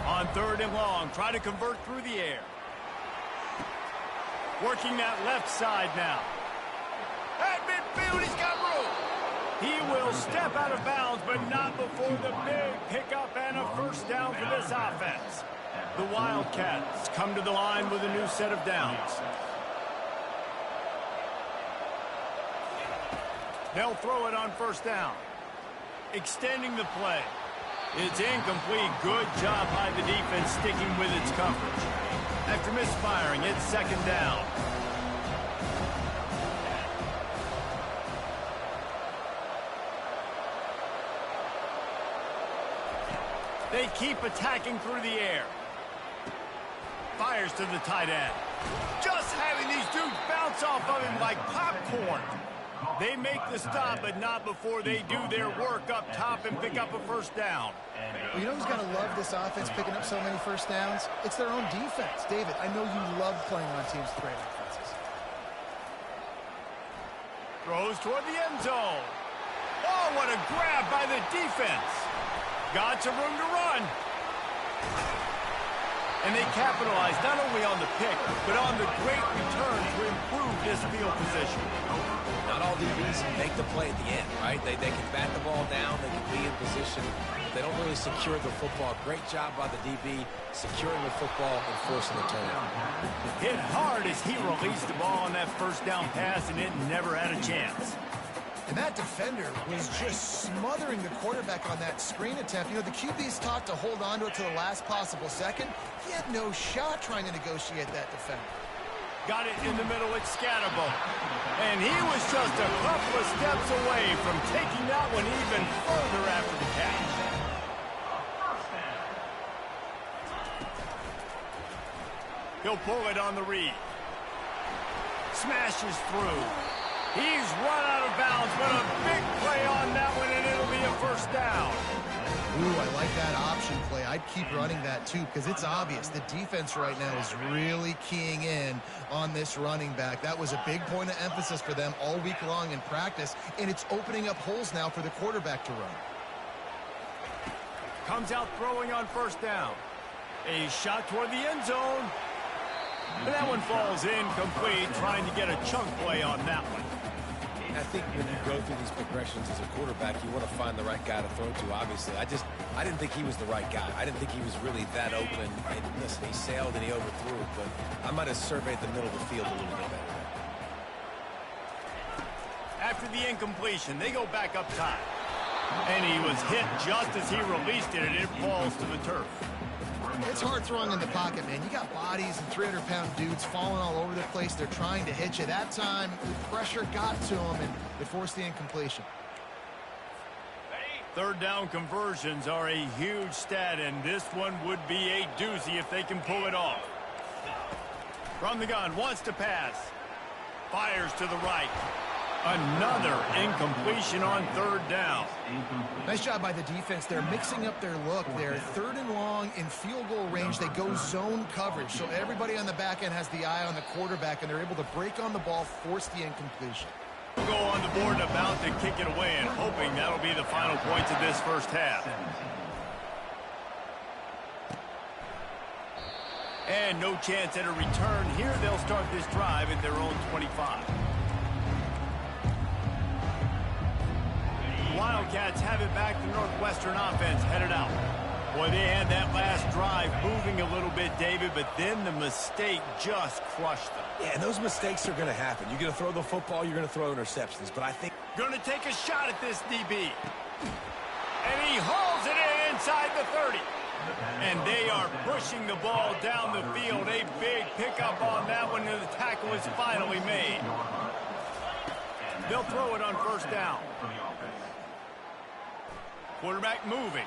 [SPEAKER 1] On 3rd and long, try to convert through the air. Working that left side now. At midfield, he's got room. He will step out of bounds, but not before the big pickup and a first down for this offense. The Wildcats come to the line with a new set of downs. They'll throw it on 1st down. Extending the play. It's incomplete. Good job by the defense sticking with its coverage. After misfiring, it's 2nd down. They keep attacking through the air. Fires to the tight end. Just having these dudes bounce off of him like popcorn. They make the stop, but not before they do their work up top and pick up a 1st down.
[SPEAKER 2] Well, you know who's going to love this offense picking up so many 1st downs? It's their own defense. David, I know you love playing on teams with great offenses.
[SPEAKER 1] Throws toward the end zone. Oh, what a grab by the defense. Got some room to run. And they capitalize not only on the pick, but on the great return to improve this field position.
[SPEAKER 3] Not all DBs make the play at the end, right? They can bat the ball down, they can be in position. They don't really secure the football. Great job by the DB securing the football and forcing the turnover.
[SPEAKER 1] Hit hard as he released the ball on that 1st down pass, and it never had a chance.
[SPEAKER 2] And that defender was just smothering the quarterback on that screen attempt. You know, the QB's taught to hold on to it to the last possible second. He had no shot trying to negotiate that defender.
[SPEAKER 1] Got it in the middle, it's Scatterbo. And he was just a couple of steps away from taking that one even further after the catch. He'll pull it on the read. Smashes through. He's run out of bounds, but a big play on that one, and it'll be a 1st down.
[SPEAKER 2] Ooh, I like that option play. I'd keep running that, too, because it's obvious. The defense right now is really keying in on this running back. That was a big point of emphasis for them all week long in practice, and it's opening up holes now for the quarterback to run.
[SPEAKER 1] Comes out throwing on 1st down. A shot toward the end zone. And that one falls incomplete, trying to get a chunk play on that one.
[SPEAKER 3] I think when you go through these progressions as a quarterback, you want to find the right guy to throw to, obviously. I didn't think he was the right guy. I didn't think he was really that open. And listen, he sailed and he overthrew it, but I might have surveyed the middle of the field a little bit better.
[SPEAKER 1] After the incompletion, they go back up top. And he was hit just as he released it, and it falls to the turf.
[SPEAKER 2] It's hard throwing in the pocket, man. You got bodies and 300-pound dudes falling all over the place. They're trying to hit you. That time, the pressure got to him, and it forced the incompletion.
[SPEAKER 1] 3rd down conversions are a huge stat, and this one would be a doozy if they can pull it off. From the gun, wants to pass. Fires to the right. Another incompletion on 3rd down.
[SPEAKER 2] Nice job by the defense. They're mixing up their look. They're 3rd and long in field goal range. They go zone coverage. So everybody on the back end has the eye on the quarterback, and they're able to break on the ball, force the incompletion.
[SPEAKER 1] We'll go on the board and about to kick it away, and hoping that'll be the final points of this 1st half. And no chance at a return here. They'll start this drive at their own 25. Wildcats have it back. The Northwestern offense headed out. Boy, they had that last drive moving a little bit, David, but then the mistake just crushed them.
[SPEAKER 3] Yeah, and those mistakes are going to happen. You're going to throw the football, you're going to throw interceptions, but I think...
[SPEAKER 1] Going to take a shot at this DB. And he hauls it in inside the 30. And they are pushing the ball down the field. A big pickup on that one, and the tackle is finally made. They'll throw it on 1st down. Quarterback moving.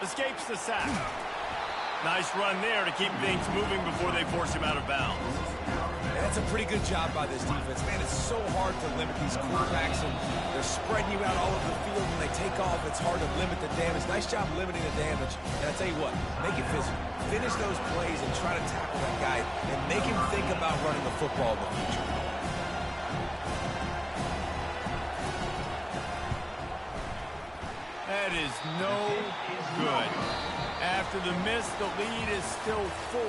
[SPEAKER 1] Escapes the sack. Nice run there to keep things moving before they force him out of bounds.
[SPEAKER 3] And it's a pretty good job by this defense. Man, it's so hard to limit these quarterbacks, and they're spreading you out all over the field. When they take off, it's hard to limit the damage. Nice job limiting the damage. And I tell you what, make it physical. Finish those plays and try to tackle that guy and make him think about running the football in the future.
[SPEAKER 1] That is no good. After the miss, the lead is still 4.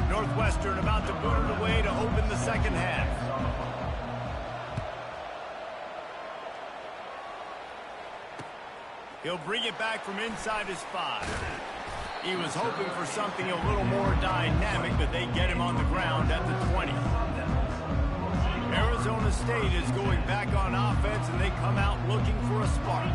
[SPEAKER 1] Northwestern about to boot it away to open the second half. He'll bring it back from inside his 5. He was hoping for something a little more dynamic, but they get him on the ground at the 20. Arizona State is going back on offense, and they come out looking for a spark.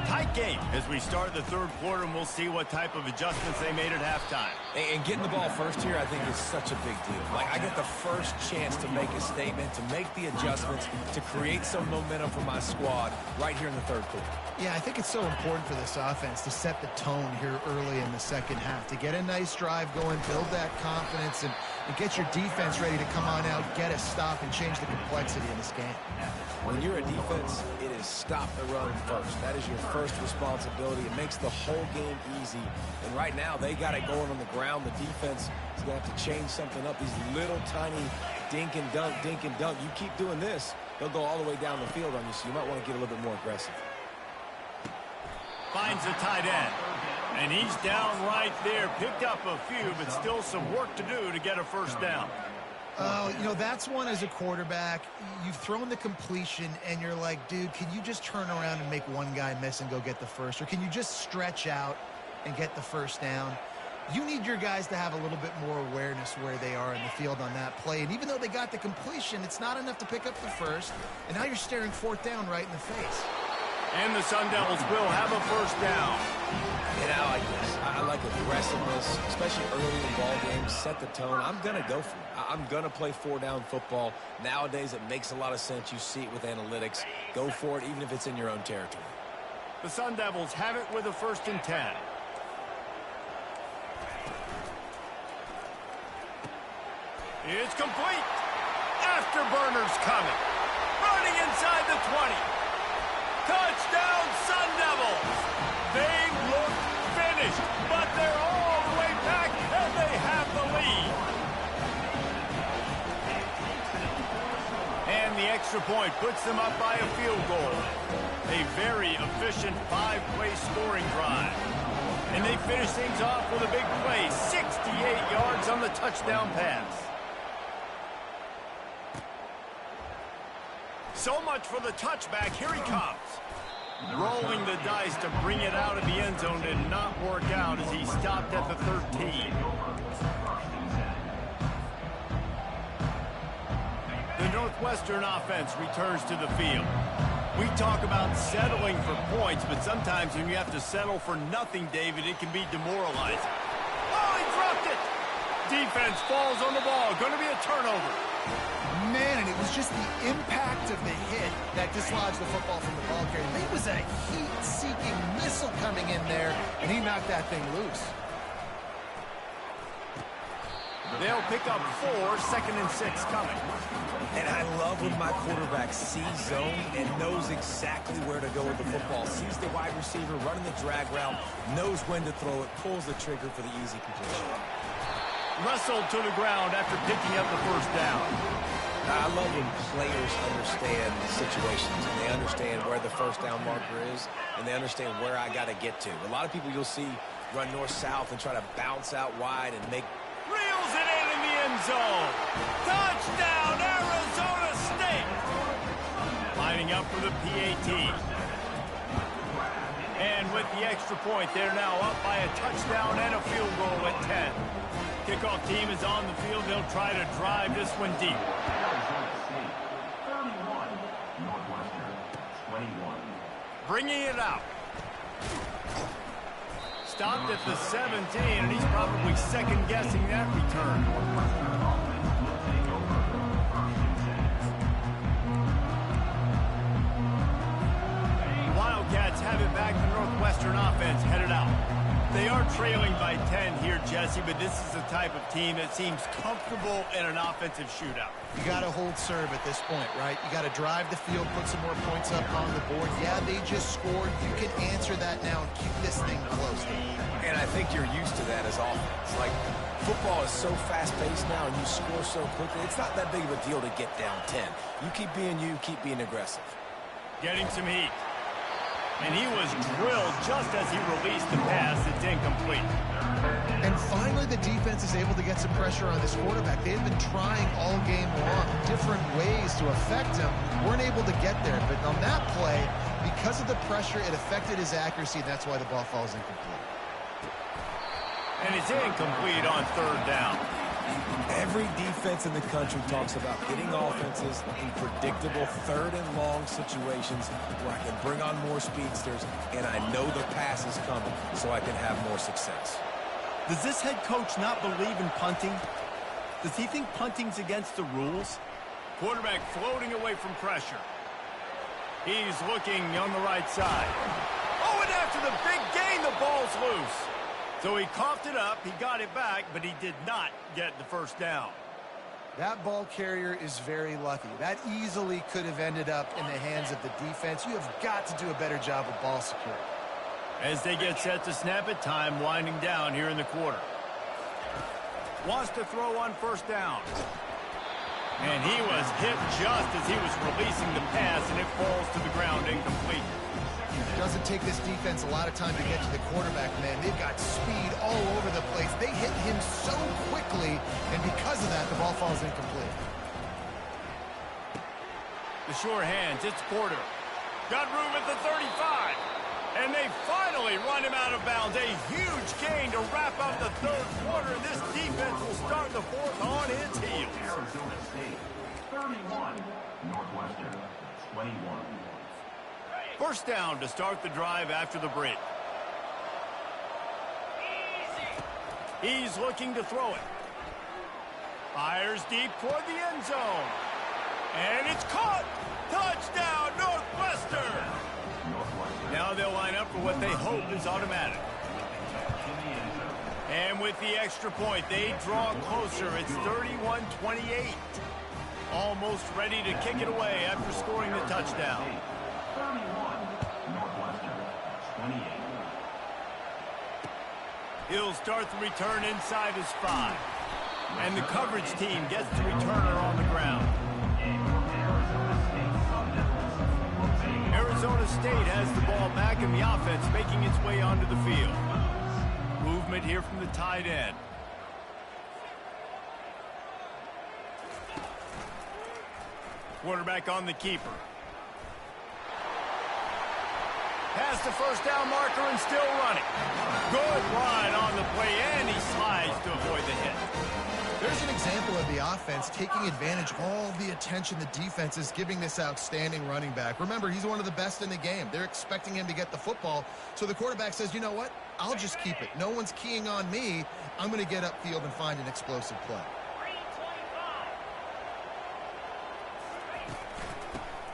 [SPEAKER 1] Tight game as we start the third quarter, and we'll see what type of adjustments they made at halftime.
[SPEAKER 3] And getting the ball first here, I think, is such a big deal. Like, I get the first chance to make a statement, to make the adjustments, to create some momentum for my squad right here in the third quarter.
[SPEAKER 2] Yeah, I think it's so important for this offense to set the tone here early in the second half, to get a nice drive going, build that confidence, and get your defense ready to come on out, get a stop, and change the complexity of this game.
[SPEAKER 3] When you're a defense, it is stop the run first. That is your first responsibility. It makes the whole game easy. And right now, they got it going on the ground. The defense is going to have to change something up. These little tiny dink and dunk, dink and dunk. You keep doing this, they'll go all the way down the field on you, so you might want to get a little bit more aggressive.
[SPEAKER 1] Finds the tight end. And he's down right there. Picked up a few, but still some work to do to get a first down.
[SPEAKER 2] You know, that's one as a quarterback. You've thrown the completion, and you're like, dude, can you just turn around and make one guy miss and go get the first? Or can you just stretch out and get the first down? You need your guys to have a little bit more awareness where they are in the field on that play. And even though they got the completion, it's not enough to pick up the first. And now you're staring fourth down right in the face.
[SPEAKER 1] And the Sun Devils will have a first down.
[SPEAKER 3] And I like this. I like aggressiveness, especially early in ball games. Set the tone. I'm going to go for it. I'm going to play four-down football. Nowadays, it makes a lot of sense. You see it with analytics. Go for it, even if it's in your own territory.
[SPEAKER 1] The Sun Devils have it with a 1st and 10. It's complete. Afterburners coming. Running inside the 20. Touchdown, Sun Devils. They look finished, but they're all the way back, and they have the lead. And the extra point puts them up by a field goal. A very efficient 5-play scoring drive. And they finish things off with a big play, 68 yards on the touchdown pass. So much for the touchback. Here he comes. Rolling the dice to bring it out of the end zone did not work out as he stopped at the 13. The Northwestern offense returns to the field. We talk about settling for points, but sometimes when you have to settle for nothing, David, it can be demoralizing. Oh, he dropped it! Defense falls on the ball. Going to be a turnover.
[SPEAKER 2] Man, and it was just the impact of the hit that dislodged the football from the ball carrier. There was a heat-seeking missile coming in there, and he knocked that thing loose.
[SPEAKER 1] They'll pick up 4, 2nd and 6 coming.
[SPEAKER 3] And I love when my quarterback sees zone and knows exactly where to go with the football. Sees the wide receiver running the drag route, knows when to throw it, pulls the trigger for the easy completion.
[SPEAKER 1] Wrestled to the ground after picking up the first down.
[SPEAKER 3] I love when players understand situations and they understand where the first down marker is and they understand where I got to get to. A lot of people you'll see run north-south and try to bounce out wide and make...
[SPEAKER 1] Reels it in the end zone. Touchdown, Arizona State. Lining up for the PAT. And with the extra point, they're now up by a touchdown and a field goal at 10. Kickoff team is on the field. They'll try to drive this one deep.
[SPEAKER 4] Arizona State, 31. Northwestern, 21.
[SPEAKER 1] Bringing it out. Stopped at the 17, and he's probably second-guessing that return. Wildcats have it back. The Northwestern offense headed out. They are trailing by 10 here, Jesse, but this is the type of team that seems comfortable in an offensive shootout.
[SPEAKER 2] You got to hold serve at this point, right? You got to drive the field, put some more points up on the board. Yeah, they just scored. You can answer that now and keep this thing close.
[SPEAKER 3] And I think you're used to that as offense. Like, football is so fast-paced now and you score so quickly, it's not that big of a deal to get down 10. You keep being aggressive.
[SPEAKER 1] Getting some heat. And he was drilled just as he released the pass. It's incomplete.
[SPEAKER 2] And finally, the defense is able to get some pressure on this quarterback. They've been trying all game long, different ways to affect him. Weren't able to get there. But on that play, because of the pressure, it affected his accuracy. That's why the ball falls incomplete.
[SPEAKER 1] And it's incomplete on third down.
[SPEAKER 3] Every defense in the country talks about getting offenses in predictable third and long situations where I can bring on more speedsters and I know the pass is coming so I can have more success.
[SPEAKER 1] Does this head coach not believe in punting? Does he think punting's against the rules? Quarterback floating away from pressure. He's looking on the right side. Oh, and after the big gain, the ball's loose. So he coughed it up, he got it back, but he did not get the first down.
[SPEAKER 2] That ball carrier is very lucky. That easily could have ended up in the hands of the defense. You have got to do a better job of ball security.
[SPEAKER 1] As they get set to snap it, time winding down here in the quarter. Wants to throw on first down. And he was hit just as he was releasing the pass, and it falls to the ground incomplete.
[SPEAKER 2] It doesn't take this defense a lot of time to get to the quarterback, man. They've got speed all over the place. They hit him so quickly, and because of that, the ball falls incomplete.
[SPEAKER 1] The sure hands, it's Porter. Got room at the 35. And they finally run him out of bounds. A huge gain to wrap up the third quarter. This defense will start the fourth on its heels.
[SPEAKER 4] Arizona State, 31. Northwestern, 21.
[SPEAKER 1] First down to start the drive after the break. He's looking to throw it. Fires deep toward the end zone. And it's caught. Touchdown, Northwestern. Now they'll line up for what they hope is automatic. And with the extra point, they draw closer. It's 31-28. Almost ready to kick it away after scoring the touchdown.
[SPEAKER 4] 31. Northwestern, 28.
[SPEAKER 1] He'll start the return inside his 5. And the coverage team gets the returner on the ground. Arizona State has the ball back in the offense, making its way onto the field. Movement here from the tight end. Quarterback on the keeper. Past the first down marker and still running. Good run on the play, and he slides to avoid the hit.
[SPEAKER 2] There's an example of the offense taking advantage of all the attention the defense is giving this outstanding running back. Remember, he's one of the best in the game. They're expecting him to get the football. So the quarterback says, you know what? I'll just keep it. No one's keying on me. I'm going to get upfield and find an explosive play.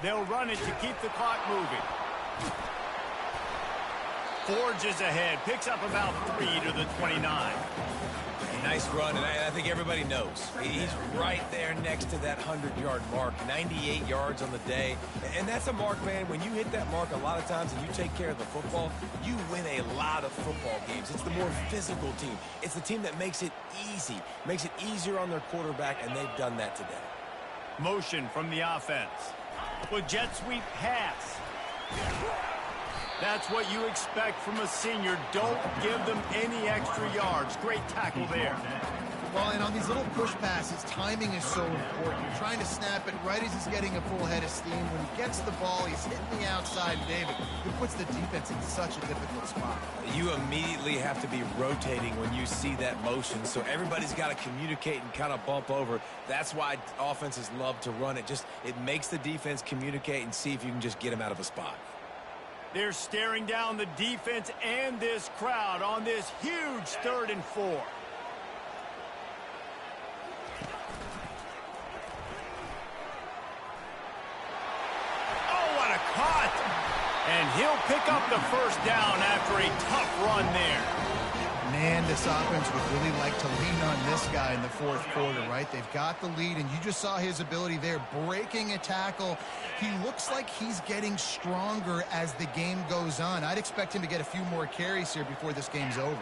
[SPEAKER 1] They'll run it to keep the clock moving. Forges ahead, picks up about 3 to the 29.
[SPEAKER 3] Nice run, and I think everybody knows. He's right there next to that 100-yard mark, 98 yards on the day. And that's a mark, man. When you hit that mark a lot of times and you take care of the football, you win a lot of football games. It's the more physical team. It's the team that makes it easy, makes it easier on their quarterback, and they've done that today.
[SPEAKER 1] Motion from the offense. With jet sweep pass. That's what you expect from a senior. Don't give them any extra yards. Great tackle there.
[SPEAKER 2] Well, and on these little push passes, timing is so important. You're trying to snap it right as he's getting a full head of steam. When he gets the ball, he's hitting the outside, David. It puts the defense in such a difficult spot.
[SPEAKER 3] You immediately have to be rotating when you see that motion, so everybody's got to communicate and kind of bump over. That's why offenses love to run it. It makes the defense communicate and see if you can just get him out of a spot.
[SPEAKER 1] They're staring down the defense and this crowd on this huge 3rd and 4. Oh, what a cut! And he'll pick up the first down after a tough run there.
[SPEAKER 2] And this offense would really like to lean on this guy in the fourth quarter, right? They've got the lead, and you just saw his ability there, breaking a tackle. He looks like he's getting stronger as the game goes on. I'd expect him to get a few more carries here before this game's over.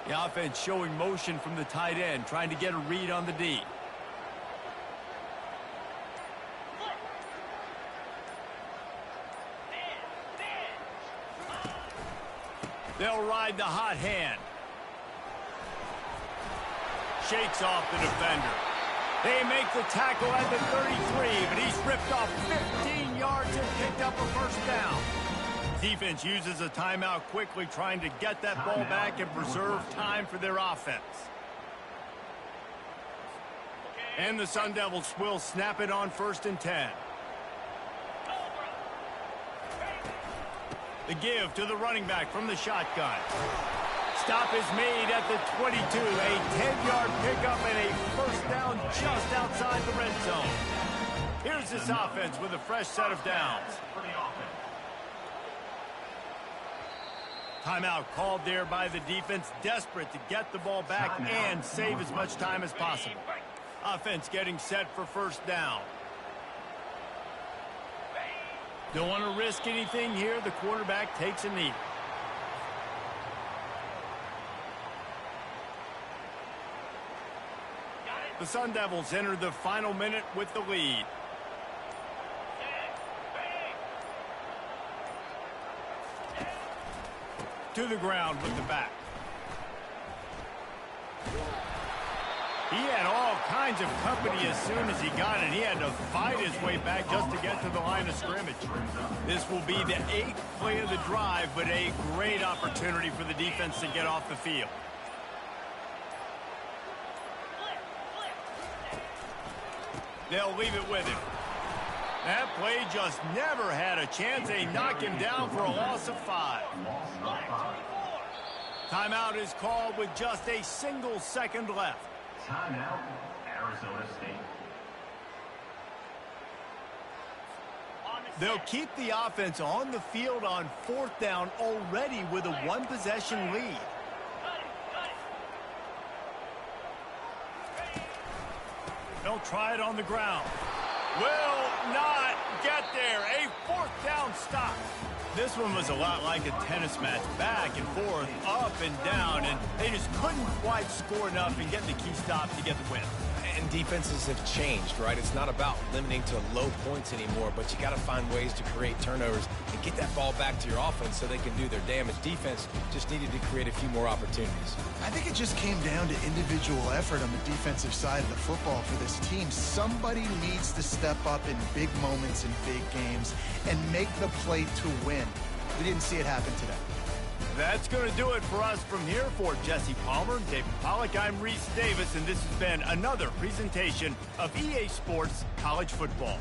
[SPEAKER 1] The offense showing motion from the tight end, trying to get a read on the D. They'll ride the hot hand. Shakes off the defender. They make the tackle at the 33, but he's ripped off 15 yards and picked up a first down. Defense uses a timeout quickly, trying to get that ball back and preserve time for their offense. And the Sun Devils will snap it on 1st and 10. The give to the running back from the shotgun. Stop is made at the 22. A 10-yard pickup and a first down just outside the red zone. Here's this offense with a fresh set of downs. Timeout called there by the defense, desperate to get the ball back and save as much time as possible. Offense getting set for first down. Don't want to risk anything here. The quarterback takes a knee. The Sun Devils enter the final minute with the lead. To the ground with the back. He had all kinds of company as soon as he got it. He had to fight his way back just to get to the line of scrimmage. This will be the 8th play of the drive, but a great opportunity for the defense to get off the field. They'll leave it with him. That play just never had a chance. They knock him down for a loss of 5. Timeout is called with just a single second left.
[SPEAKER 4] Timeout, Arizona State.
[SPEAKER 1] They'll keep the offense on the field on 4th down already with a 1-possession lead. They'll try it on the ground. Will not get there. A 4th down stop. This one was a lot like a tennis match, back and forth, up and down, and they just couldn't quite score enough and get the key stop to get the win.
[SPEAKER 3] And defenses have changed, right? It's not about limiting to low points anymore, but you got to find ways to create turnovers and get that ball back to your offense so they can do their damage. Defense just needed to create a few more opportunities.
[SPEAKER 2] I think it just came down to individual effort on the defensive side of the football for this team. Somebody needs to step up in big moments in big games and make the play to win. We didn't see it happen today.
[SPEAKER 1] That's going to do it for us from here. For Jesse Palmer and David Pollack, I'm Reese Davis, and this has been another presentation of EA Sports College Football.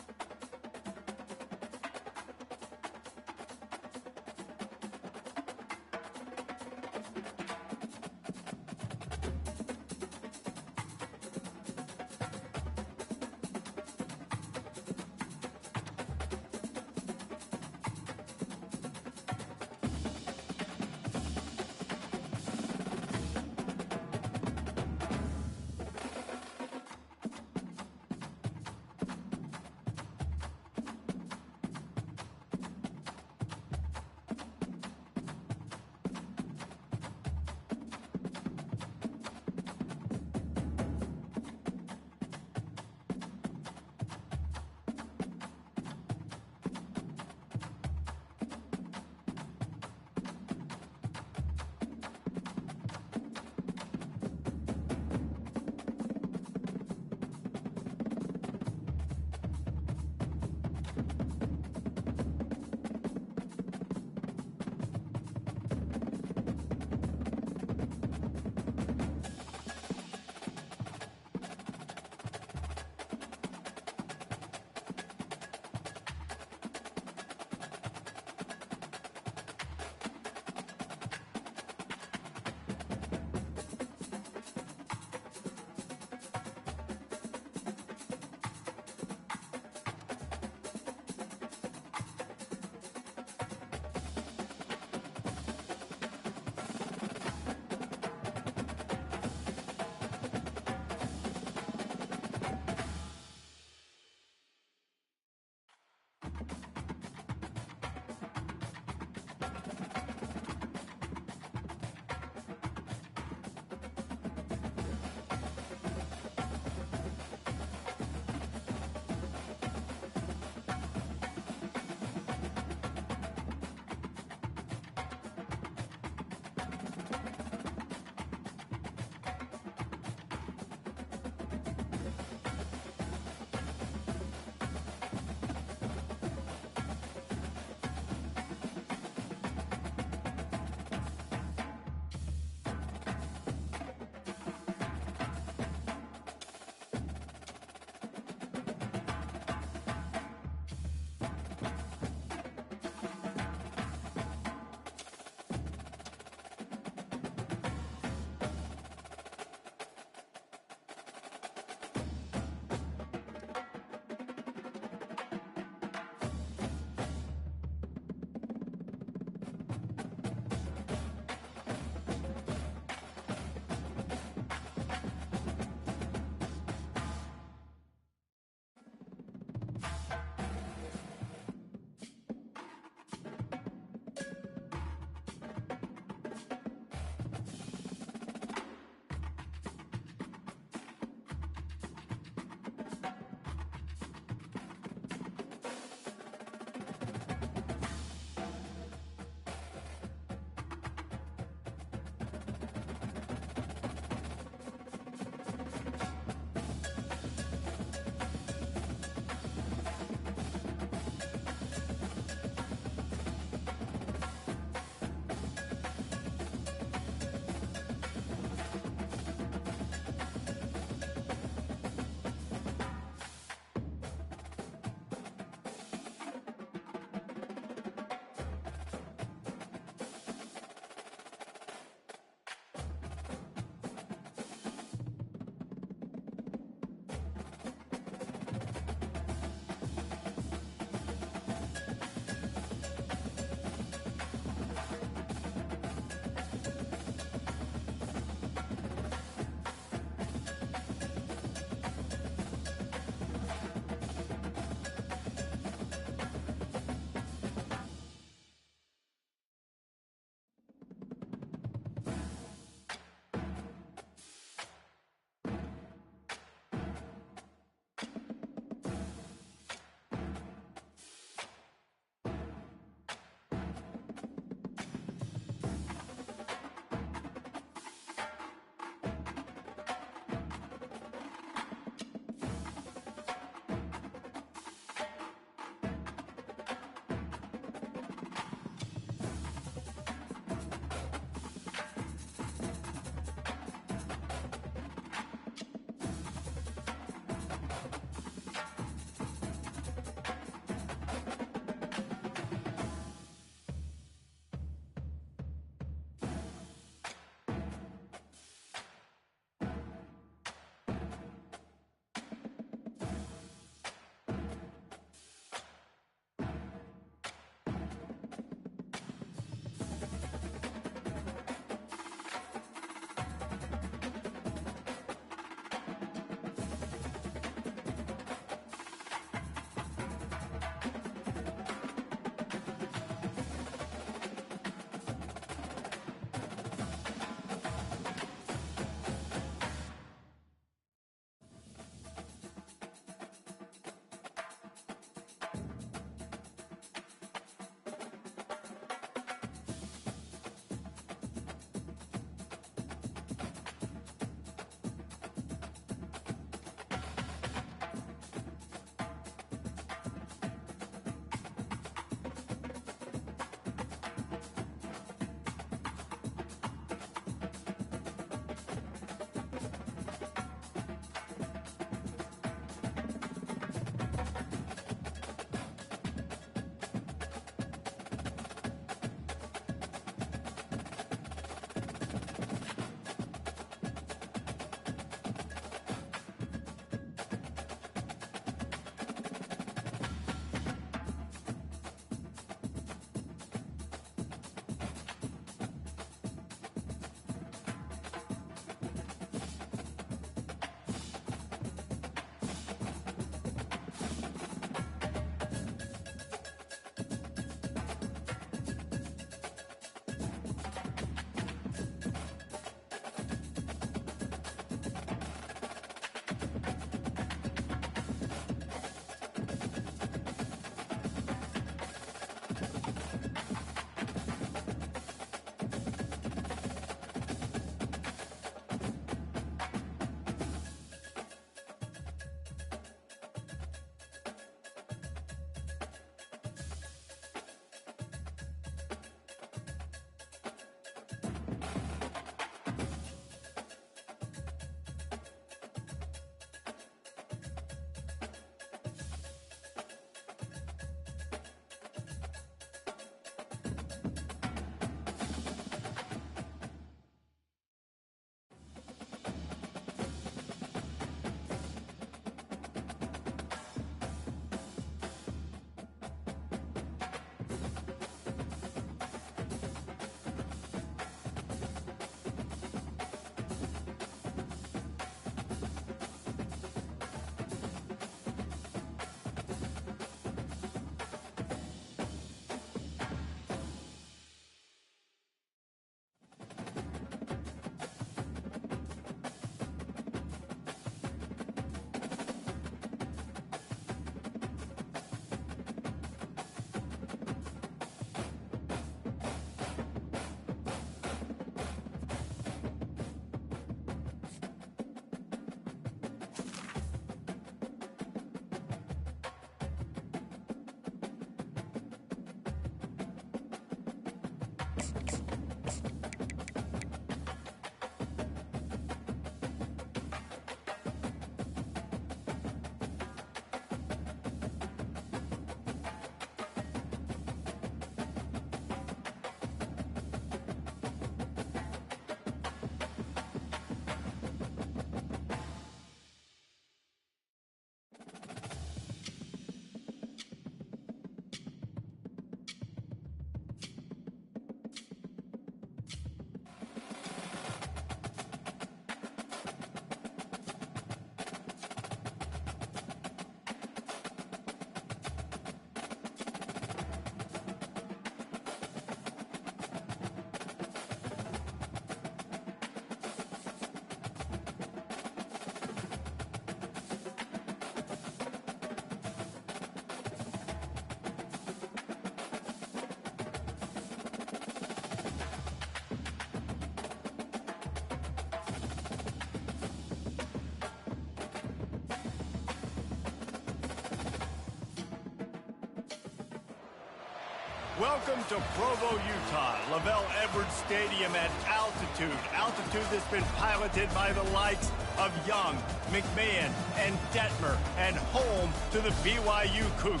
[SPEAKER 1] Welcome to Provo, Utah, Lavelle Edwards Stadium at altitude. Altitude that's been piloted by the likes of Young, McMahon, and Detmer, and home to the BYU Cougars.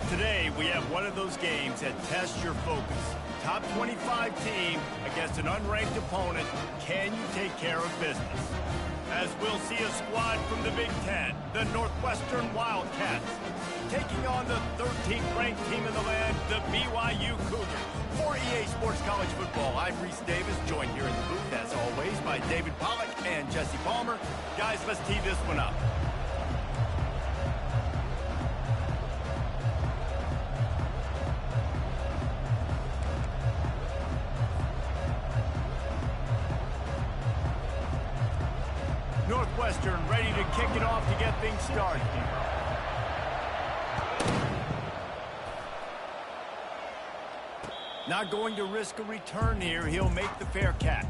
[SPEAKER 1] Today, we have one of those games that tests your focus. Top 25 team against an unranked opponent. Can you take care of business? As we'll see a squad from the Big Ten, the Northwestern Wildcats, taking on the 13th ranked team in the land, the BYU Cougars. For EA Sports College Football, I'm Reese Davis, joined here in the booth, as always, by David Pollack and Jesse Palmer. Guys, let's tee this one up. Northwestern ready to kick it off to get things started. Not going to risk a return here. He'll make the fair catch.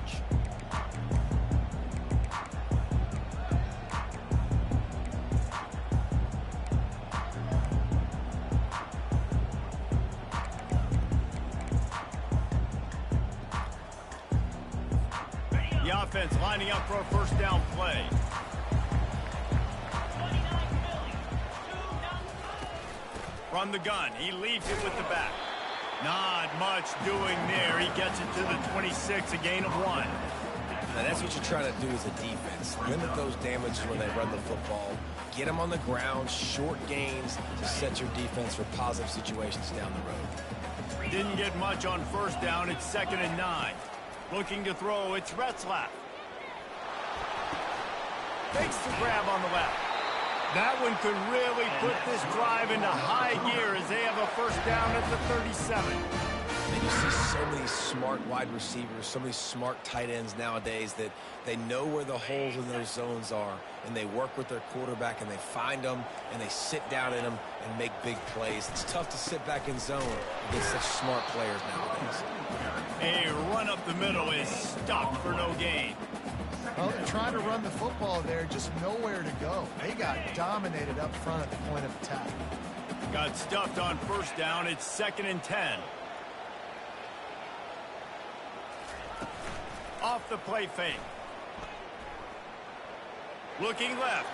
[SPEAKER 1] The offense lining up for a first down play. From the gun, he leaves it with the back. Not much doing there. He gets it to the 26, a gain of 1.
[SPEAKER 3] Now that's what you're trying to do as a defense. Limit those damages when they run the football. Get them on the ground, short gains to set your defense for positive situations down the road.
[SPEAKER 1] Didn't get much on first down. It's 2nd and 9. Looking to throw, it's Retzlaff. Fakes the grab on the left. That one could really put this drive into high gear as they have a first down at the 37.
[SPEAKER 3] And you see so many smart wide receivers, so many smart tight ends nowadays that they know where the holes in those zones are, and they work with their quarterback, and they find them, and they sit down in them and make big plays. It's tough to sit back in zone against such smart players nowadays.
[SPEAKER 1] A run up the middle is stopped for no gain.
[SPEAKER 2] Well, trying to run the football there, just nowhere to go. They got dominated up front at the point of attack.
[SPEAKER 1] Got stuffed on first down. It's 2nd and 10. Off the play fake. Looking left.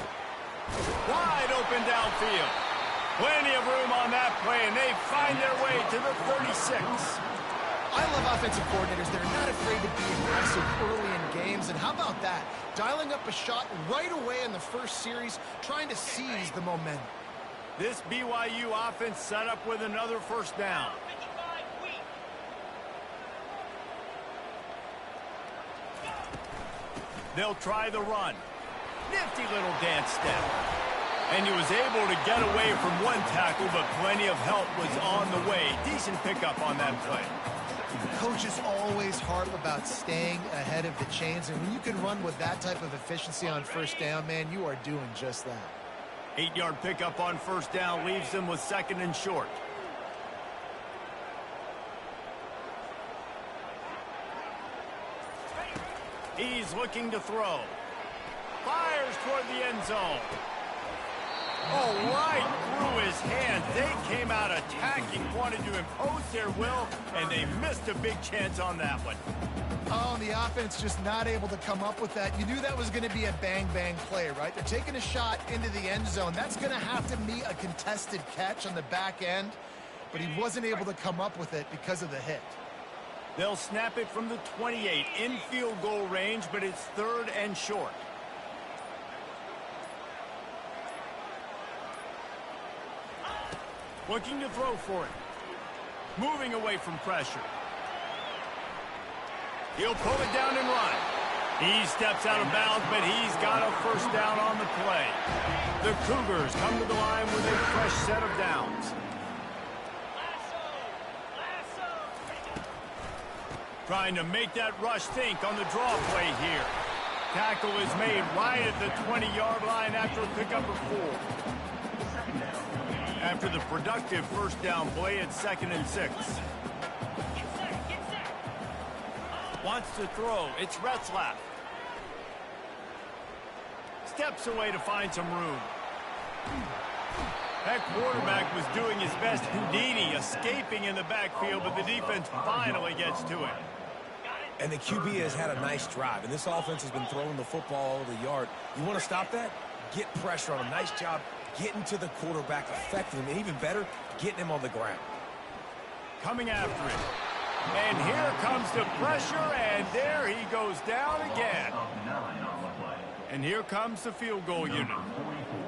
[SPEAKER 1] Wide open downfield. Plenty of room on that play, and they find their way to the 36.
[SPEAKER 2] I love offensive coordinators. They're not afraid to be aggressive early in games. And how about that? Dialing up a shot right away in the first series, trying to seize the momentum.
[SPEAKER 1] This BYU offense set up with another first down. They'll try the run. Nifty little dance step. And he was able to get away from one tackle, but plenty of help was on the way. Decent pickup on that play.
[SPEAKER 2] Coaches always harp about staying ahead of the chains, and when you can run with that type of efficiency on first down, man, you are doing just that.
[SPEAKER 1] 8-yard pickup on first down leaves them with 2nd and short. He's looking to throw. Fires toward the end zone. Oh, right through his hands. They came out attacking, wanted to impose their will, and they missed a big chance on that one.
[SPEAKER 2] Oh, and the offense just not able to come up with that. You knew that was going to be a bang-bang play, right? They're taking a shot into the end zone. That's going to have to be a contested catch on the back end, but he wasn't able to come up with it because of the hit.
[SPEAKER 1] They'll snap it from the 28 in field goal range, but it's 3rd and short. Looking to throw for it. Moving away from pressure. He'll pull it down and run. He steps out of bounds, but he's got a first down on the play. The Cougars come to the line with a fresh set of downs. Trying to make that rush think on the draw play here. Tackle is made right at the 20-yard line after a pickup of 4. After the productive first down play, it's 2nd and 6. Wants to throw. It's Retzlaff. Steps away to find some room. That quarterback was doing his best Houdini, escaping in the backfield, but the defense finally gets to it.
[SPEAKER 3] And the QB has had a nice drive, and this offense has been throwing the football all over the yard. You want to stop that? Get pressure on him. Nice job getting to the quarterback, affecting him, and even better, getting him on the ground.
[SPEAKER 1] Coming after it. And here comes the pressure, and there he goes down again. And here comes the field goal unit.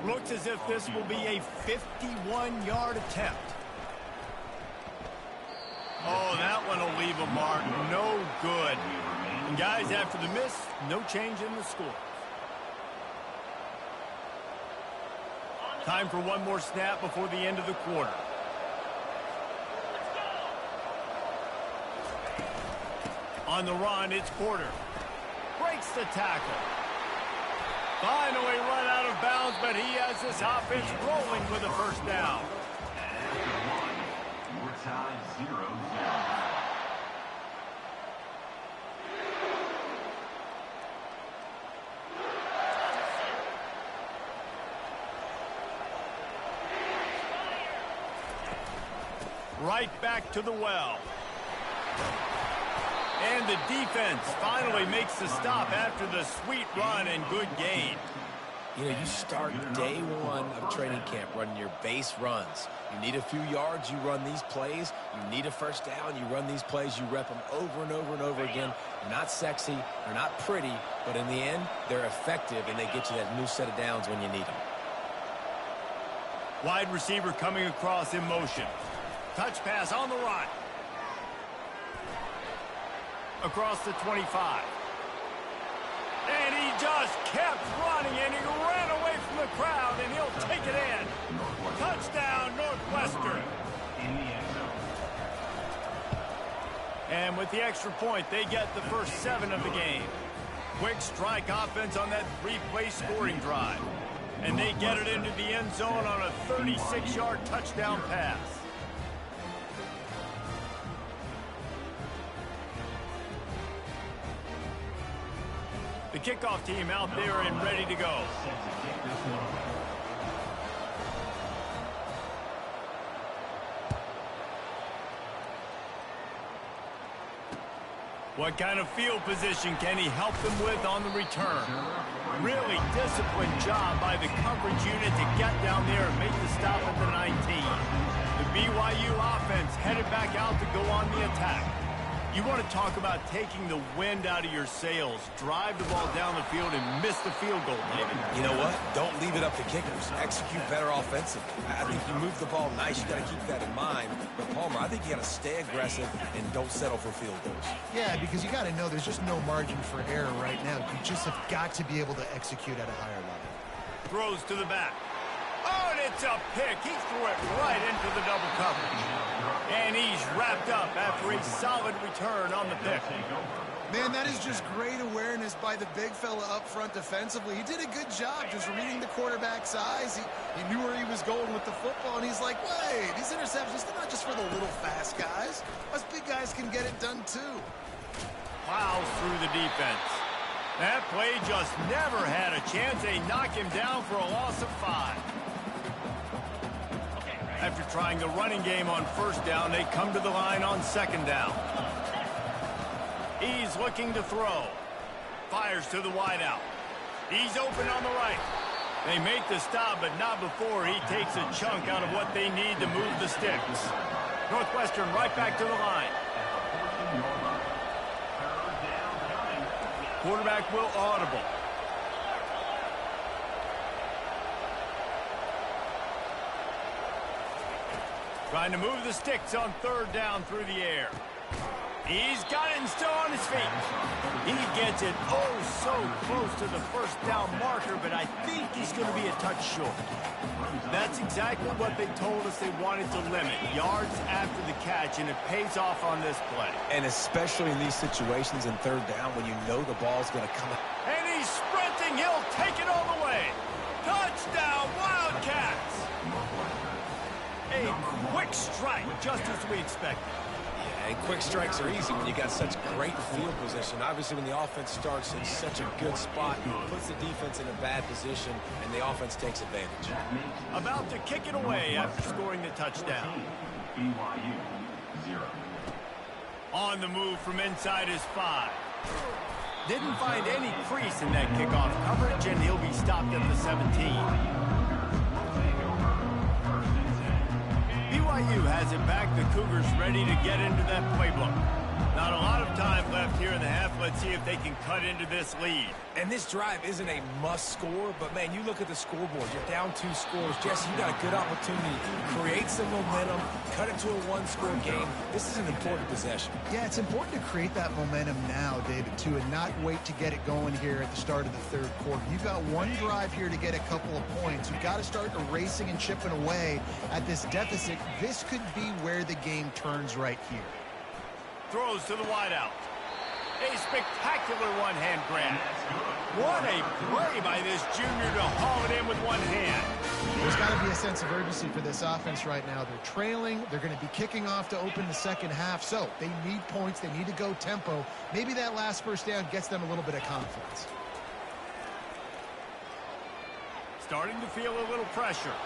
[SPEAKER 1] Looks as if this will be a 51-yard attempt. Oh, that one will leave a mark. No good. And guys, after the miss, no change in the score. Time for one more snap before the end of the quarter. On the run, it's Porter. Breaks the tackle. Finally run out of bounds, but he has this offense rolling with a first down.
[SPEAKER 4] We're tied 0-0.
[SPEAKER 1] Right back to the well. And the defense finally makes the stop after the sweet run and good gain.
[SPEAKER 3] You know, you start day one of training camp running your base runs. You need a few yards, you run these plays. You need a first down, you run these plays. You rep them over and over and over again. They're not sexy, they're not pretty, but in the end, they're effective, and they get you that new set of downs when you need them.
[SPEAKER 1] Wide receiver coming across in motion. Touch pass on the run. Across the 25. And he just kept running, and he ran away from the crowd, and he'll take it in. Touchdown, Northwestern. And with the extra point, they get the first 7 of the game. Quick strike offense on that 3-play scoring drive. And they get it into the end zone on a 36-yard touchdown pass. The kickoff team out there and ready to go. What kind of field position can he help them with on the return? Really disciplined job by the coverage unit to get down there and make the stop at the 19. The BYU offense headed back out to go on the attack. You want to talk about taking the wind out of your sails. Drive the ball down the field and miss the field goal, David.
[SPEAKER 3] You know what? Don't leave it up to kickers. Execute better offensively. I think you move the ball nice. You got to keep that in mind. But, Palmer, I think you got to stay aggressive and don't settle for field goals.
[SPEAKER 2] Yeah, because you got to know there's just no margin for error right now. You just have got to be able to execute at a higher level.
[SPEAKER 1] Throws to the back. Oh, and it's a pick. He threw it right into the double coverage. And he's wrapped up after a solid return on the pick.
[SPEAKER 2] Man, that is just great awareness by the big fella up front defensively. He did a good job just reading the quarterback's eyes. He knew where he was going with the football, and he's like, wait, these interceptions, they're not just for the little fast guys. Us big guys can get it done too.
[SPEAKER 1] Plows through the defense. That play just never had a chance. They knock him down for a loss of 5. After trying the running game on first down, they come to the line on second down. He's looking to throw. Fires to the wideout. He's open on the right. They make the stop, but not before he takes a chunk out of what they need to move the sticks. Northwestern right back to the line. Quarterback will audible. Trying to move the sticks on third down through the air. He's got it and still on his feet. He gets it oh so close to the first down marker, but I think he's going to be a touch short. That's exactly what they told us they wanted to limit. Yards after the catch, and it pays off on this play.
[SPEAKER 3] And especially in these situations in third down when you know the ball's going to come out.
[SPEAKER 1] And he's sprinting. He'll take it all the way. Touchdown, Wildcats. A quick strike, just as we expected.
[SPEAKER 3] and quick strikes are easy when you got such great field position. Obviously, when the offense starts in such a good spot, it puts the defense in a bad position, and the offense takes advantage.
[SPEAKER 1] About to kick it away after scoring the touchdown.
[SPEAKER 4] BYU 0.
[SPEAKER 1] On the move from inside his 5. Didn't find any crease in that kickoff coverage, and he'll be stopped at the 17. BYU has it back. The Cougars ready to get into that playbook. Not a lot of time left here in the half. Let's see if they can cut into this lead.
[SPEAKER 3] And this drive isn't a must score, but, man, you look at the scoreboard. You're down 2 scores. Jesse, you got a good opportunity to create some momentum, cut it to a 1-score game. This is an important possession.
[SPEAKER 2] Yeah, it's important to create that momentum now, David, too, and not wait to get it going here at the start of the third quarter. You've got one drive here to get a couple of points. You've got to start erasing and chipping away at this deficit. This could be where the game turns right here.
[SPEAKER 1] Throws to the wideout. A spectacular one-hand grab. What a play by this junior to haul it in with one hand.
[SPEAKER 2] There's got to be a sense of urgency for this offense right now. They're trailing. They're going to be kicking off to open the second half. So they need points. They need to go tempo. Maybe that last first down gets them a little bit of confidence.
[SPEAKER 1] Starting to feel a little pressure.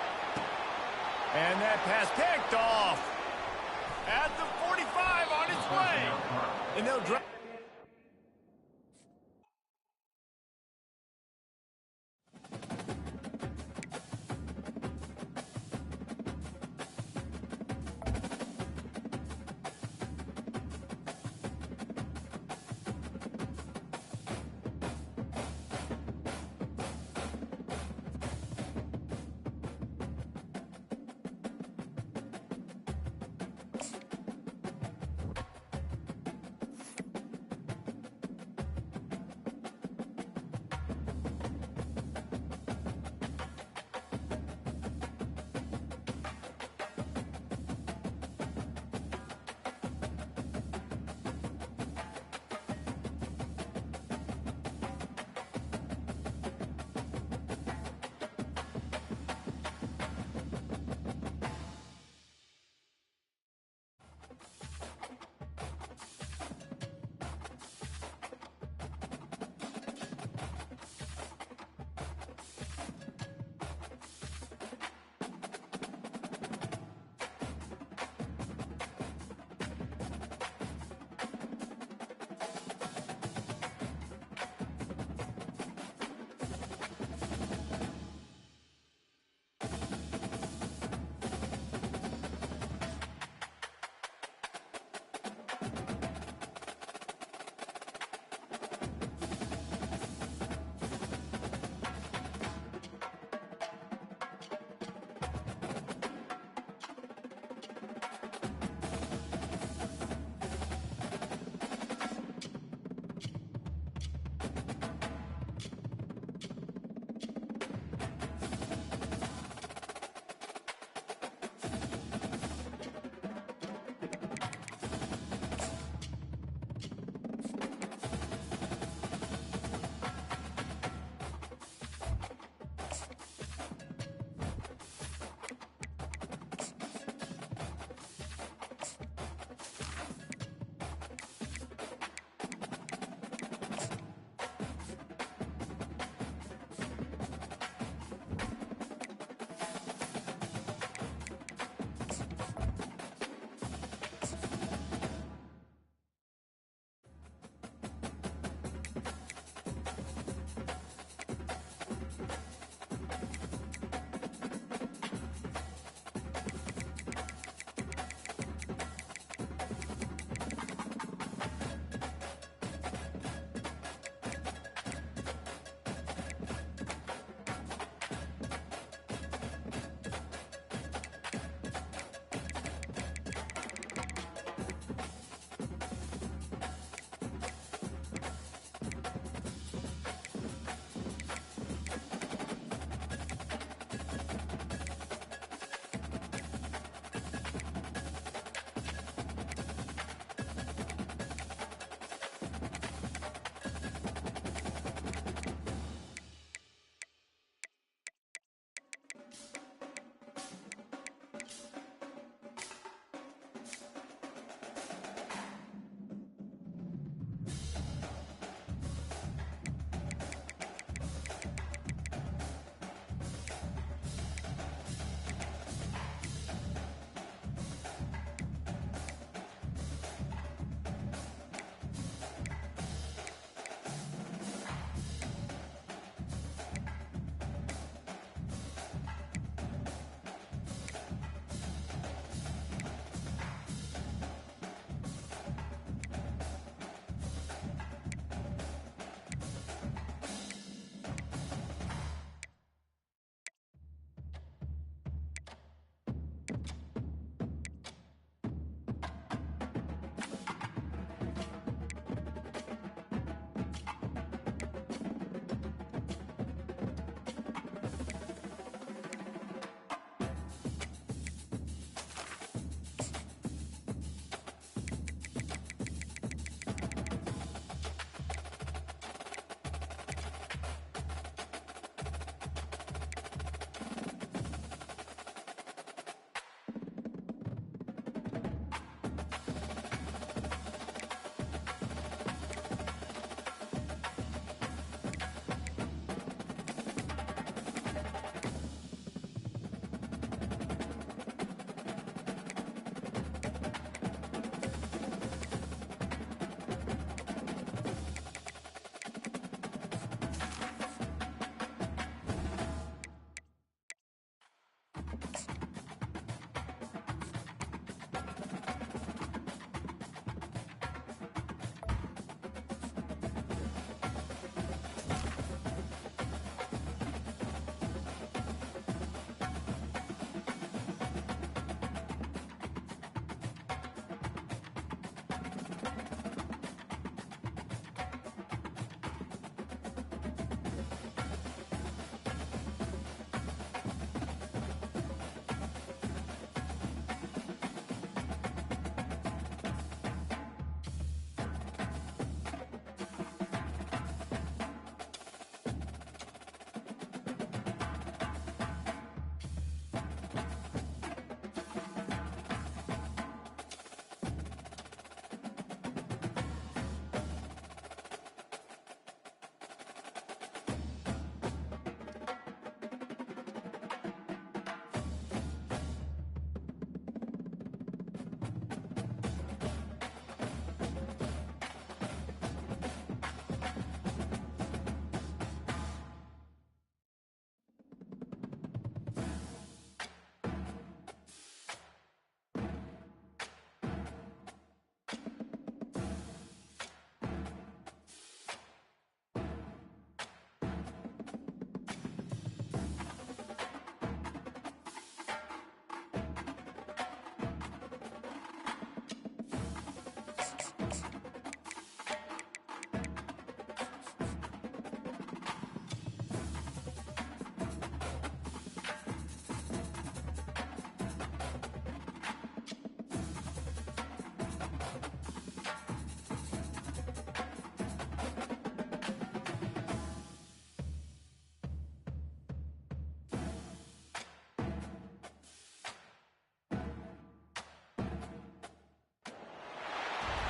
[SPEAKER 1] And that pass picked off. At the 45 on its way. And they'll drop.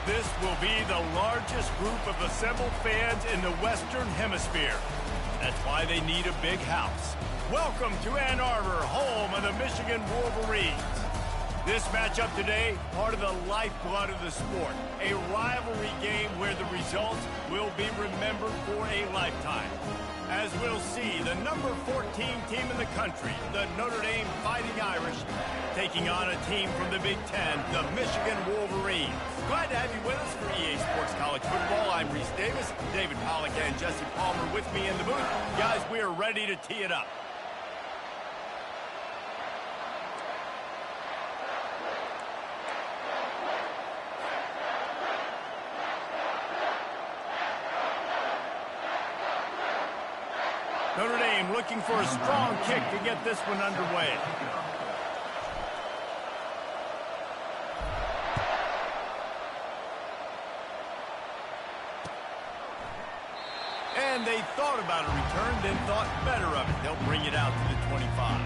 [SPEAKER 1] This will be the largest group of assembled fans in the Western Hemisphere. That's why they need a big house. Welcome to Ann Arbor, home of the Michigan Wolverines. This matchup today, part of the lifeblood of the sport. A rivalry game where the results will be remembered for a lifetime. As we'll see, the number 14 team in the country, the Notre Dame Fighting Irish, taking on a team from the Big Ten, the Michigan Wolverines. Glad to have you with us for EA Sports College Football. I'm Reese Davis, David Pollack and Jesse Palmer with me in the booth. Guys, we are ready to tee it up. Notre Dame looking for a strong kick to get this one underway. And they thought about a return, then thought better of it. They'll bring it out to the 25.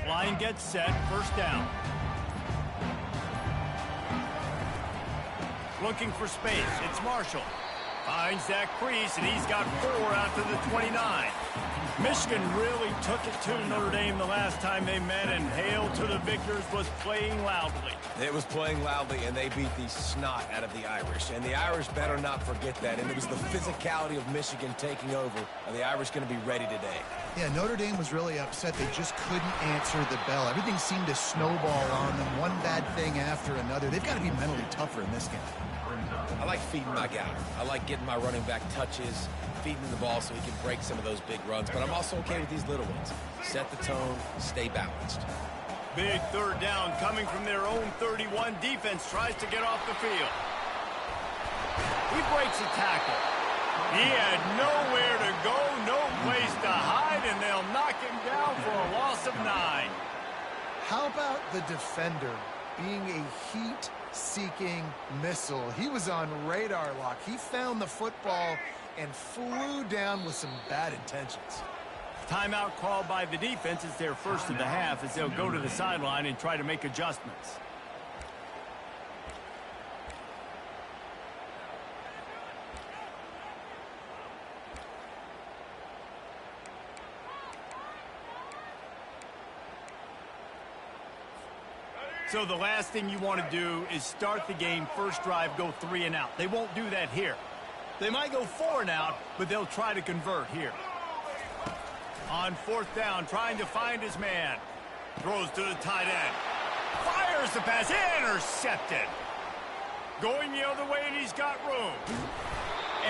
[SPEAKER 1] Line gets set, first down. Looking for space, it's Marshall. Finds that crease, and he's got 4 out to the 29. Michigan really took it to Notre Dame the last time they met, and Hail to the Victors was playing loudly.
[SPEAKER 3] It was playing loudly, and they beat the snot out of the Irish. And the Irish better not forget that. And it was the physicality of Michigan taking over. Are the Irish going to be ready today?
[SPEAKER 2] Yeah, Notre Dame was really upset. They just couldn't answer the bell. Everything seemed to snowball on them, one bad thing after another. They've got to be mentally tougher in this game.
[SPEAKER 3] I like feeding my guy. I like getting my running back touches, feeding him the ball so he can break some of those big runs. But I'm also okay with these little ones. Set the tone, stay balanced.
[SPEAKER 1] Big third down coming from their own 31. Defense tries to get off the field. He breaks a tackle. He had nowhere to go, no place to hide, and they'll knock him down for a loss of 9.
[SPEAKER 2] How about the defender being a heat-seeking missile? He was on radar lock. He found the football and flew down with some bad intentions.
[SPEAKER 1] Timeout called by the defense. It's their first of the half as they'll go to the sideline and try to make adjustments. So the last thing you want to do is start the game, first drive, go 3 and out. They won't do that here. They might go 4 and out, but they'll try to convert here. On 4th down, trying to find his man. Throws to the tight end. Fires the pass, intercepted. Going the other way, and he's got room.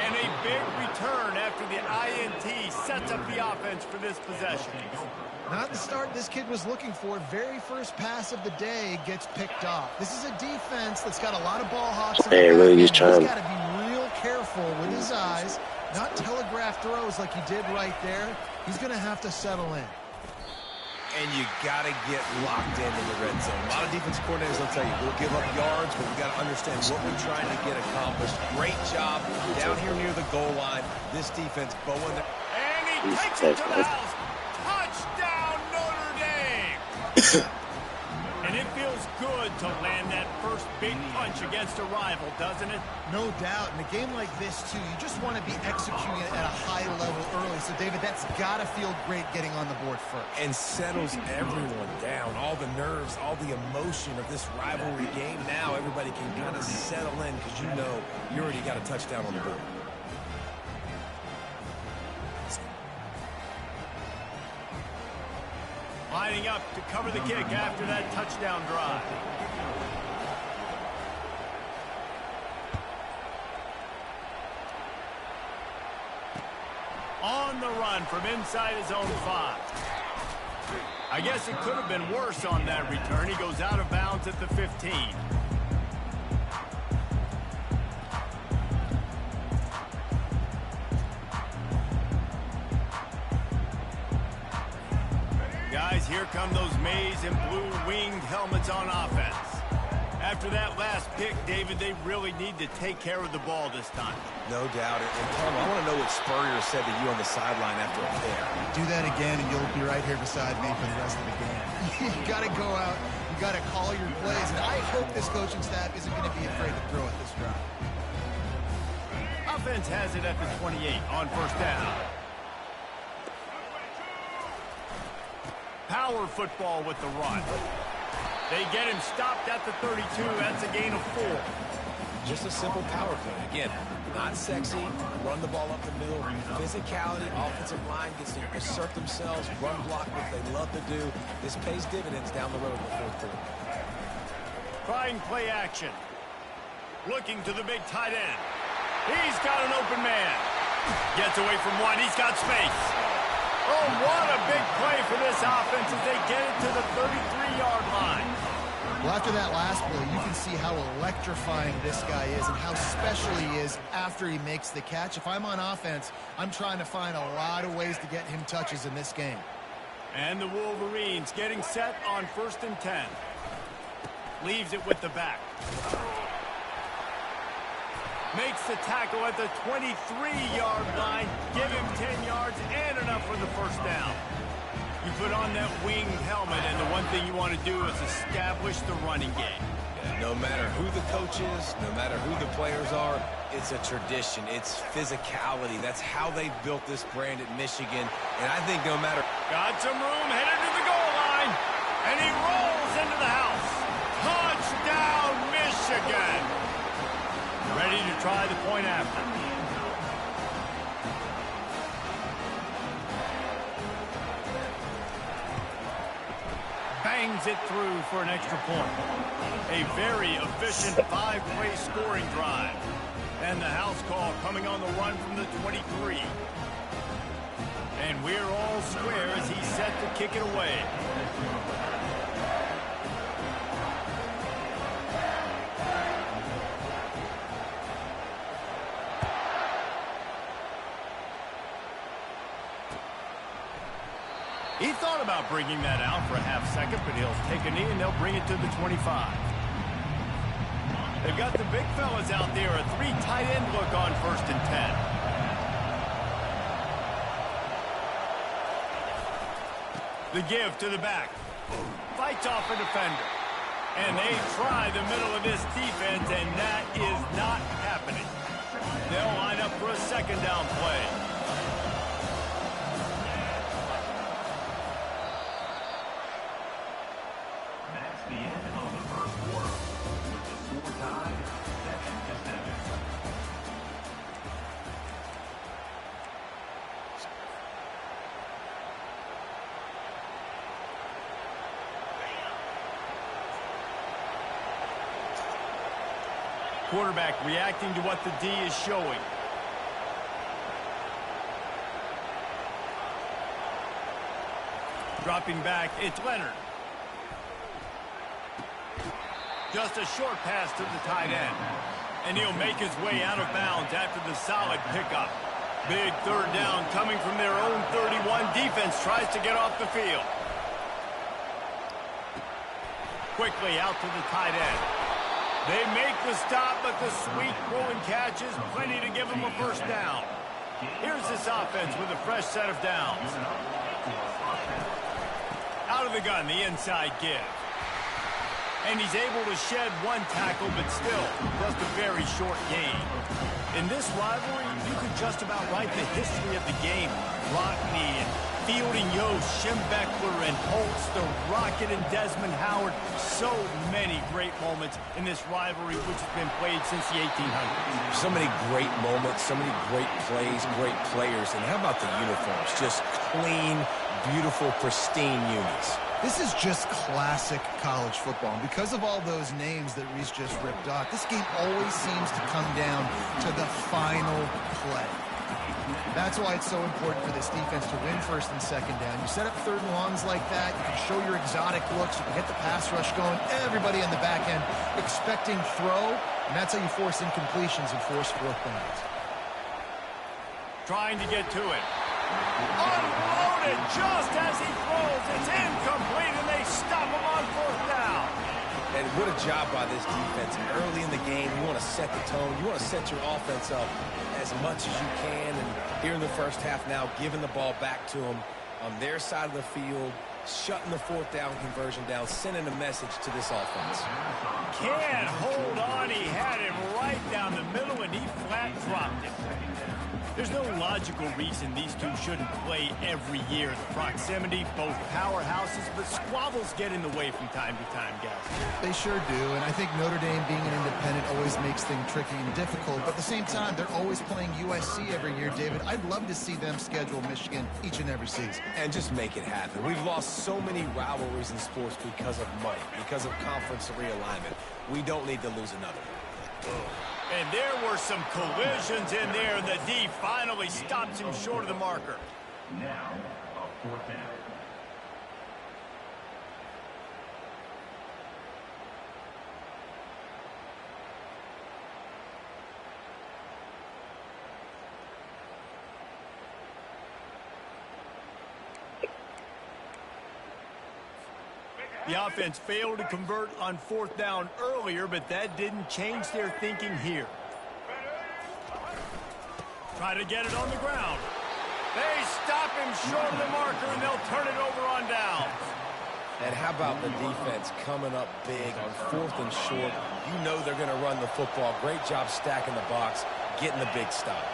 [SPEAKER 1] And a big return after the INT sets up the offense for this possession.
[SPEAKER 2] Not the start this kid was looking for. Very first pass of the day gets picked off. This is a defense that's got a lot of ball hawks.
[SPEAKER 5] Hey, really just trying.
[SPEAKER 2] He's got to be real careful with his eyes, not telegraph throws like he did right there. He's going to have to settle in.
[SPEAKER 3] and you got to get locked in the red zone. A lot of defense coordinators will tell you, we'll give up yards, but we got to understand what we're trying to get accomplished. Great job down here near the goal line. This defense bowing their...
[SPEAKER 1] And he takes it to the house. Touchdown, Notre Dame. And it feels good to land that first big punch against a rival, doesn't it?
[SPEAKER 2] No doubt. In a game like this, too, you just want to be executing it at a high level early. So, David, that's got to feel great getting on the board first.
[SPEAKER 3] And settles everyone down. All the nerves, all the emotion of this rivalry game. Now everybody can kind of settle in because you know you already got a touchdown on the board.
[SPEAKER 1] Lining up to cover the kick after that touchdown drive. On the run from inside his own 5. I guess it could have been worse on that return. He goes out of bounds at the 15. Guys, here come those maize and blue winged helmets on offense. After that last pick, David, they really need to take care of the ball this time.
[SPEAKER 3] No doubt. And Tom, I want to know what Spurrier said to you on the sideline after a pick.
[SPEAKER 2] Do that again, and you'll be right here beside me for the rest of the game. You got to go out. You got to call your plays. And I hope this coaching staff isn't going to be afraid to throw at this drive.
[SPEAKER 1] Offense has it at the 28 on first down. Power football with the run. They get him stopped at the 32. That's a gain of 4.
[SPEAKER 3] Just a simple power play. Again, not sexy. Run the ball up the middle. Physicality. Offensive line gets to assert themselves. Run block, what they love to do. This pays dividends down the road in the fourth quarter.
[SPEAKER 1] Trying play action. Looking to the big tight end. He's got an open man. Gets away from one. He's got space. Oh, what a big play for this offense as they get it to the 33-yard line.
[SPEAKER 2] Well, after that last play, you can see how electrifying this guy is and how special he is after he makes the catch. If I'm on offense, I'm trying to find a lot of ways to get him touches in this game.
[SPEAKER 1] And the Wolverines getting set on 1st and 10. Leaves it with the back. Makes the tackle at the 23-yard line. Give him 10 yards and enough for the first down. You put on that winged helmet, and the one thing you want to do is establish the running game.
[SPEAKER 3] Yeah, no matter who the coach is, no matter who the players are, it's a tradition. It's physicality. That's how they built this brand at Michigan. And I think no matter...
[SPEAKER 1] Got some room, headed to the goal line, and he rolls into the house. Touchdown, Michigan! Ready to try the point after. Bangs it through for an extra point. A very efficient 5-play scoring drive. And the house call coming on the run from the 23. And we're all square as he's set to kick it away. He thought about bringing that out for a half second, but he'll take a knee and they'll bring it to the 25. They've got the big fellas out there, a 3 tight end look on 1st and 10. The give to the back. Fights off a defender. And they try the middle of this defense, and that is not happening. They'll line up for a second down play.
[SPEAKER 4] The end of the first quarter with the score tied 7-7.
[SPEAKER 1] Quarterback reacting to what the D is showing. Dropping back, it's Leonard. Just a short pass to the tight end. And he'll make his way out of bounds after the solid pickup. Big third down coming from their own 31. Defense tries to get off the field. quickly out to the tight end. They make the stop, but the sweet rolling catch is plenty to give them a first down. Here's this offense with a fresh set of downs. Out of the gun, the inside give. And he's able to shed one tackle, but still just a very short gain. In this rivalry, you could just about write the history of the game. Rockney and Fielding Yost, Schembechler and Holtz, the Rocket and Desmond Howard. So many great moments in this rivalry, which has been played since the 1800s.
[SPEAKER 3] So many great moments, so many great plays, great players. And how about the uniforms? Just clean, beautiful, pristine unis.
[SPEAKER 2] This is just classic college football. And because of all those names that Reese just ripped off, this game always seems to come down to the final play. That's why it's so important for this defense to win first and second down. You set up third and longs like that, you can show your exotic looks, you can get the pass rush going, everybody on the back end expecting throw, and that's how you force incompletions and force fourth downs.
[SPEAKER 1] Trying to get to it. Unloaded just as he throws. It's incomplete, and they stop him on fourth down.
[SPEAKER 3] And what a job by this defense. Early in the game, you want to set the tone. You want to set your offense up as much as you can. And here in the first half now, giving the ball back to them on their side of the field, shutting the fourth down conversion down, sending a message to this offense.
[SPEAKER 1] Can't hold on. He had him right down the middle, and he flat dropped it. There's no logical reason these two shouldn't play every year. The proximity, both powerhouses, but squabbles get in the way from time to time, guys.
[SPEAKER 2] They sure do, and I think Notre Dame being an independent always makes things tricky and difficult, but at the same time, they're always playing USC every year, David. I'd love to see them schedule Michigan each and every season.
[SPEAKER 3] And just make it happen. We've lost so many rivalries in sports because of money, because of conference realignment. We don't need to lose another one.
[SPEAKER 1] And there were some collisions in there. The D finally stops him short of the marker.
[SPEAKER 4] Now, a fourth down.
[SPEAKER 1] The offense failed to convert on fourth down earlier, but that didn't change their thinking here. Try to get it on the ground. They stop him short of the marker, and they'll turn it over on down.
[SPEAKER 3] And how about the defense coming up big on fourth and short? You know they're going to run the football. Great job stacking the box, getting the big stop.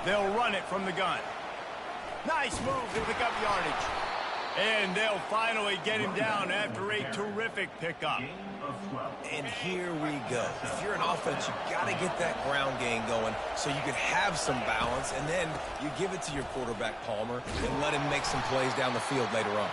[SPEAKER 1] They'll run it from the gun. Nice move to pick up yardage. And they'll finally get him down after a terrific pickup.
[SPEAKER 3] And here we go. If you're an offense, you got to get that ground game going so you can have some balance, and then you give it to your quarterback, Palmer, and let him make some plays down the field later on.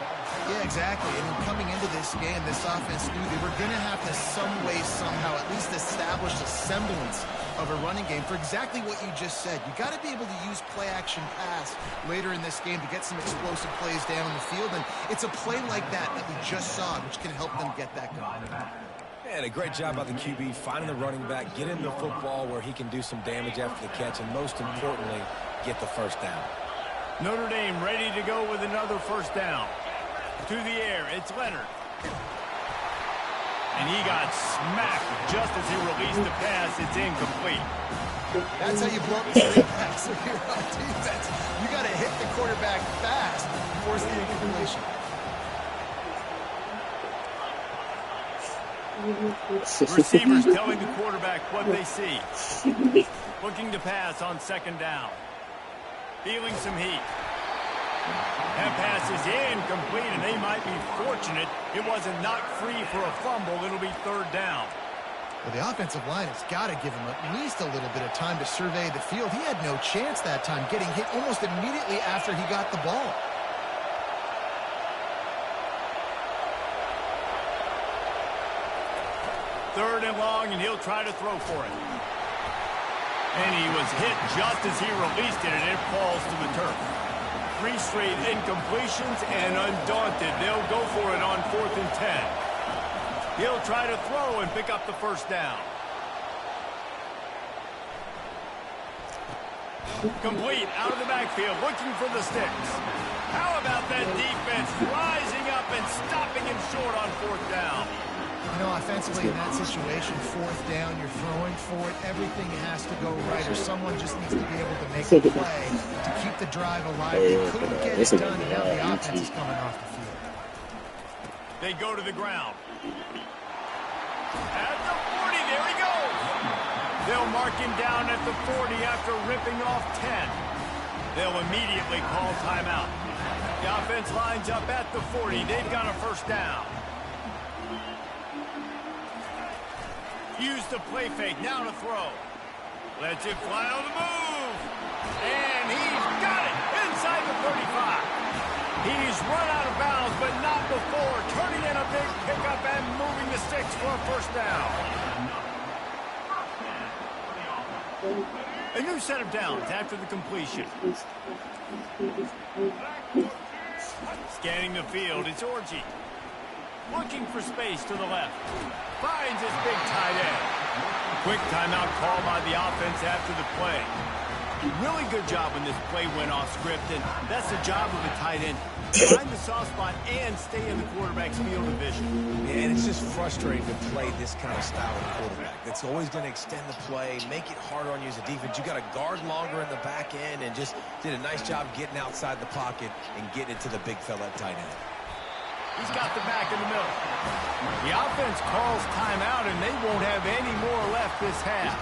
[SPEAKER 2] Yeah, exactly. And coming into this game, this offense knew they were going to have to some way, somehow, at least establish a semblance of a running game for exactly what you just said. You got to be able to use play-action pass later in this game to get some explosive plays down the field, and it's a play like that we just saw, which can help them get that going.
[SPEAKER 3] And a great job by the QB, finding the running back, get him the football where he can do some damage after the catch, and most importantly, get the first down.
[SPEAKER 1] Notre Dame ready to go with another first down. To the air, it's Leonard. And he got smacked just as he released the pass. It's incomplete.
[SPEAKER 2] That's how you blow up the screen pass if you're on defense. You got to hit the quarterback fast and force the incompletion.
[SPEAKER 1] Receivers telling the quarterback what they see. Looking to pass on second down. Feeling some heat. That pass is incomplete, and they might be fortunate it wasn't knocked free for a fumble. It'll be third down.
[SPEAKER 2] Well, the offensive line has got to give him at least a little bit of time to survey the field. He had no chance that time, getting hit almost immediately after he got the ball.
[SPEAKER 1] Third and long, and he'll try to throw for it. And he was hit just as he released it, and it falls to the turf. 3 straight incompletions, and undaunted, they'll go for it on 4th and 10. He'll try to throw and pick up the first down. Complete out of the backfield, looking for the sticks. How about that defense rising up and stopping him short on 4th down?
[SPEAKER 2] You know, offensively in that situation, 4th down, you're throwing for it. Everything has to go right, or someone just needs to be able to make a play to keep the drive alive. They couldn't get it done, and now the offense is coming off the field.
[SPEAKER 1] They go to the ground. At the 40, there he goes. They'll mark him down at the 40 after ripping off 10. They'll immediately call timeout. The offense lines up at the 40. They've got a 1st down. Use the play fake, now to throw. Lets it fly on the move. And he's got it inside the 35. He's run out of bounds, but not before. Turning in a big pickup and moving the sticks for a 1st down. A new set of downs after the completion. Scanning the field, it's Orji. Looking for space to the left. Finds his big tight end. Quick timeout call by the offense after the play. Really good job when this play went off script, and that's the job of a tight end. Find the soft spot and stay in the quarterback's field of vision.
[SPEAKER 3] Yeah, and it's just frustrating to play this kind of style of quarterback. That's always going to extend the play, make it harder on you as a defense. You got to guard longer in the back end, and just did a nice job getting outside the pocket and getting it to the big fella at tight end.
[SPEAKER 1] He's got the back in the middle. The offense calls timeout, and they won't have any more left this half.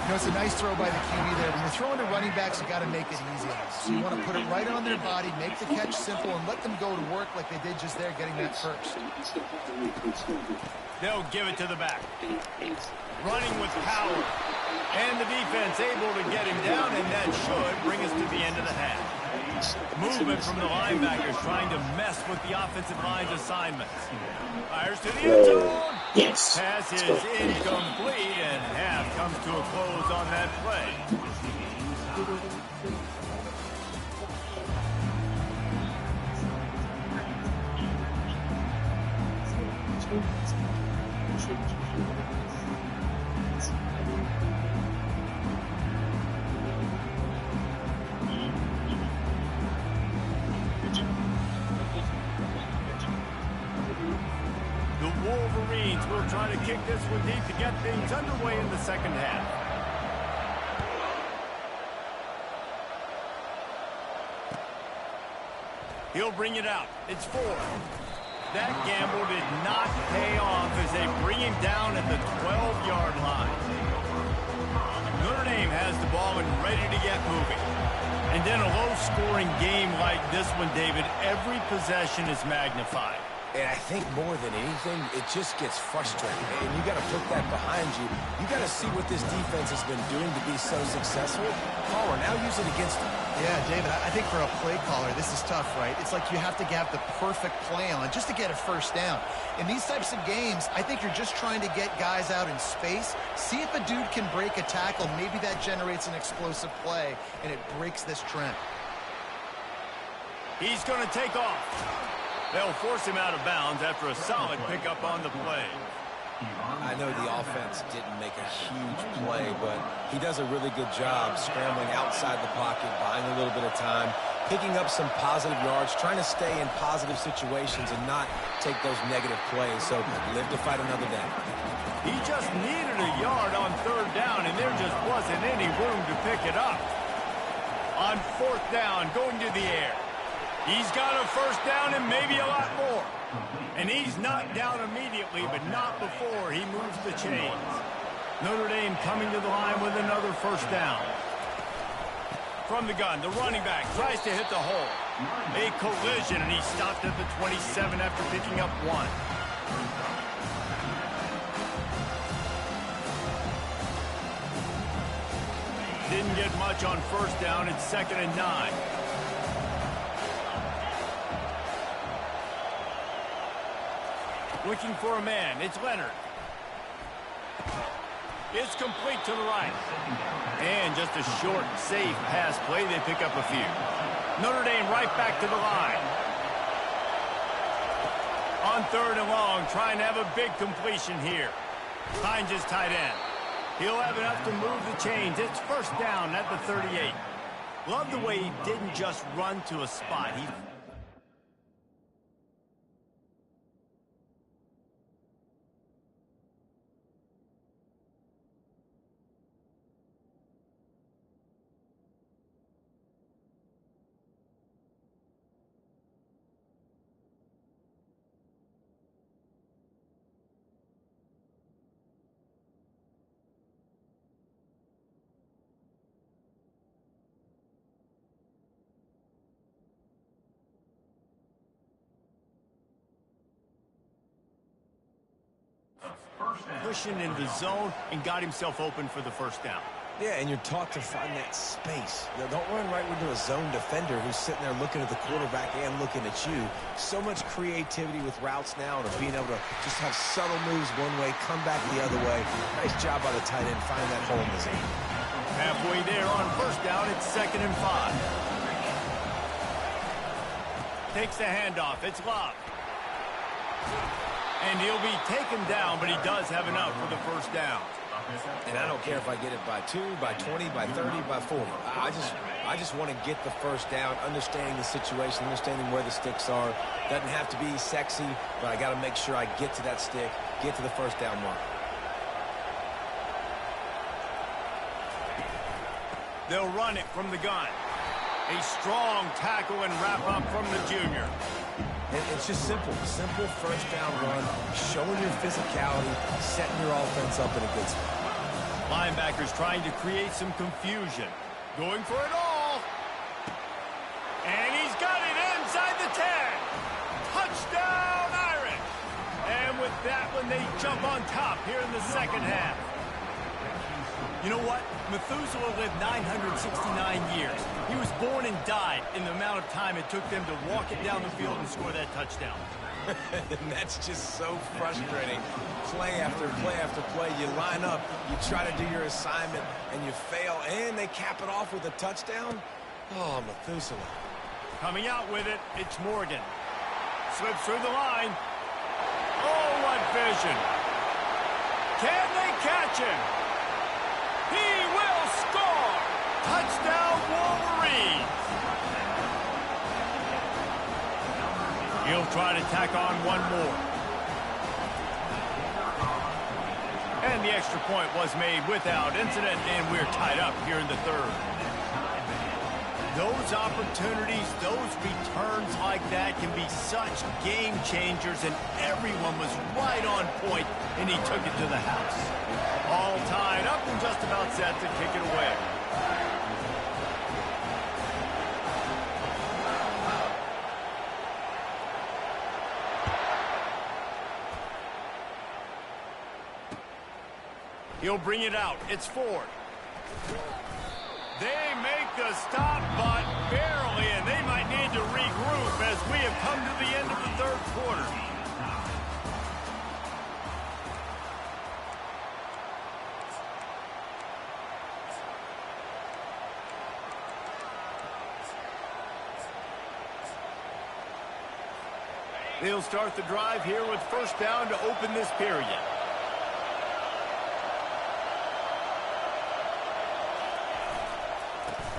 [SPEAKER 2] You know, it's a nice throw by the QB there. When you're throwing to running backs, you got to make it easy on them. So you want to put it right on their body, make the catch simple, and let them go to work like they did just there, getting that first.
[SPEAKER 1] They'll give it to the back. Running with power. And the defense able to get him down, and that should bring us to the end of the half. Movement from the linebackers trying to mess with the offensive line's assignments. Fires to the end zone.
[SPEAKER 5] Yes.
[SPEAKER 1] Pass is incomplete, and half comes to a close on that play. Wolverines will try to kick this one deep to get things underway in the second half. He'll bring it out. It's 4. That gamble did not pay off as they bring him down at the 12-yard line. Notre Dame has the ball and ready to get moving. And in a low-scoring game like this one, David, every possession is magnified.
[SPEAKER 3] And I think more than anything, it just gets frustrating. And you got to put that behind you. You got to see what this defense has been doing to be so successful. Caller, now use it against them.
[SPEAKER 2] Yeah, David, I think for a play caller, this is tough, right? It's like you have to have the perfect play on just to get a 1st down. In these types of games, I think you're just trying to get guys out in space, see if a dude can break a tackle. Maybe that generates an explosive play, and it breaks this trend.
[SPEAKER 1] He's going to take off. They'll force him out of bounds after a solid pickup on the play.
[SPEAKER 3] I know the offense didn't make a huge play, but he does a really good job scrambling outside the pocket, buying a little bit of time, picking up some positive yards, trying to stay in positive situations and not take those negative plays. So live to fight another day.
[SPEAKER 1] He just needed a yard on 3rd down, and there just wasn't any room to pick it up. On 4th down, going to the air. He's got a 1st down and maybe a lot more. And he's knocked down immediately, but not before he moves the chains. Notre Dame coming to the line with another 1st down. From the gun, the running back tries to hit the hole. A collision, and he stopped at the 27 after picking up 1. Didn't get much on 1st down. It's 2nd and 9. Looking for a man. It's Leonard. It's complete to the right. And just a short, safe pass play. They pick up a few. Notre Dame right back to the line. On 3rd and long, trying to have a big completion here. Finds his tight end. He'll have enough to move the chains. It's 1st down at the 38. Love the way he didn't just run to a spot. He pushing into the zone and got himself open for the first down.
[SPEAKER 3] Yeah, and you're taught to find that space. Don't run right into a zone defender who's sitting there looking at the quarterback and looking at you. So much creativity with routes now, and being able to just have subtle moves one way, come back the other way. Nice job by the tight end, finding that hole in the zone.
[SPEAKER 1] Halfway there on first down, it's 2nd and 5. Takes the handoff, it's Love. And he'll be taken down, but he does have enough for the first down.
[SPEAKER 3] And I don't care if I get it by 2, by 20, by 30, by 40. I just want to get the first down, understanding the situation, understanding where the sticks are. Doesn't have to be sexy, but I got to make sure I get to that stick, get to the first down mark.
[SPEAKER 1] They'll run it from the gun. A strong tackle and wrap up from the junior.
[SPEAKER 3] It's just simple first down run, showing your physicality, setting your offense up in a good spot.
[SPEAKER 1] Linebackers trying to create some confusion. Going for it all. And he's got it inside the 10. Touchdown, Irish. And with that one, they jump on top here in the second half. You know what? Methuselah lived 969 years. He was born and died in the amount of time it took them to walk it down the field and score that touchdown.
[SPEAKER 3] And that's just so frustrating. Play after play after play. You line up, you try to do your assignment, and you fail, and they cap it off with a touchdown? Oh, Methuselah.
[SPEAKER 1] Coming out with it, it's Morgan. Slips through the line. Oh, what vision. Can they catch him? He will score! Touchdown, Wolverines! He'll try to tack on one more. And the extra point was made without incident, and we're tied up here in the third. Those opportunities, those returns like that can be such game changers, and everyone was right on point, and he took it to the house. All tied up and just about set to kick it away. He'll bring it out. It's Ford. They make the stop, but barely, and they might need to regroup as we have come to the end of the third quarter. They'll start the drive here with first down to open this period.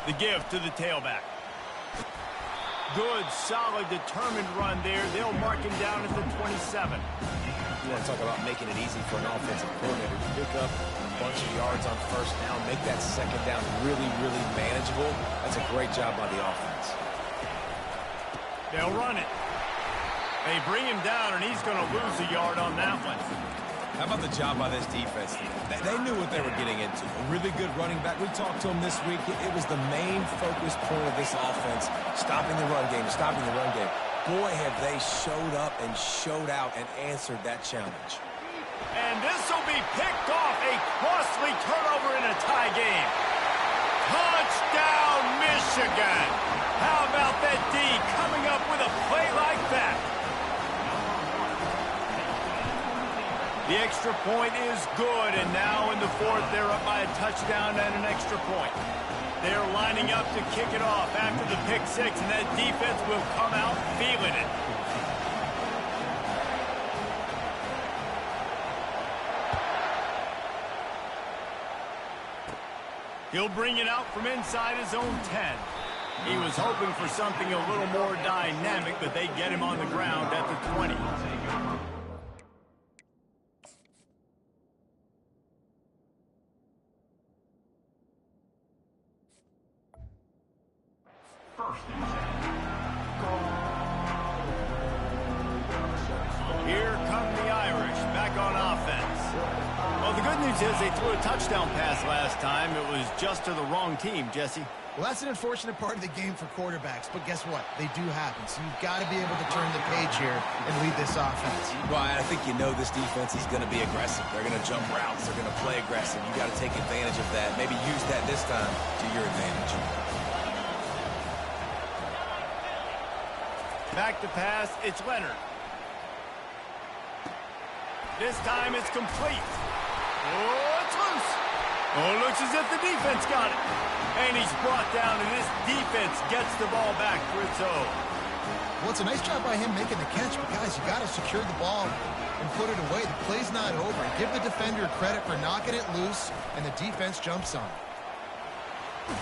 [SPEAKER 1] The give to the tailback. Good, solid, determined run there. They'll mark him down at the 27.
[SPEAKER 3] You want to talk about making it easy for an offensive coordinator. You pick up a bunch of yards on first down, make that second down really, really manageable. That's a great job by the offense.
[SPEAKER 1] They'll run it. They bring him down, and he's going to lose a yard on that one.
[SPEAKER 3] How about the job by this defense? They knew what they were getting into. A really good running back. We talked to him this week. It was the main focus point of this offense, stopping the run game, stopping the run game. Boy, have they showed up and showed out and answered that challenge.
[SPEAKER 1] And this will be picked off. A costly turnover in a tie game. Touchdown, Michigan. How about that D coming up with a play like that? The extra point is good, and now in the fourth, they're up by a touchdown and an extra point. They're lining up to kick it off after the pick six, and that defense will come out feeling it. He'll bring it out from inside his own 10. He was hoping for something a little more dynamic, but they get him on the ground at the 20. Here come the Irish back on offense. Well, the good news is they threw a touchdown pass last time. It was just to the wrong team, Jesse.
[SPEAKER 2] Well, that's an unfortunate part of the game for quarterbacks, but guess what? They do happen, so you've got to be able to turn the page here and lead this offense.
[SPEAKER 3] Well, I think you know this defense is going to be aggressive. They're going to jump routes. They're going to play aggressive. You got to take advantage of that. Maybe use that this time to your advantage.
[SPEAKER 1] Back to pass, it's Leonard. This time it's complete. Oh, it's loose. Oh, looks as if the defense got it. And he's brought down, and this defense gets the ball back for its own.
[SPEAKER 2] Well, it's a nice job by him making the catch, but guys, you got to secure the ball and put it away. The play's not over. Give the defender credit for knocking it loose, and the defense jumps on it.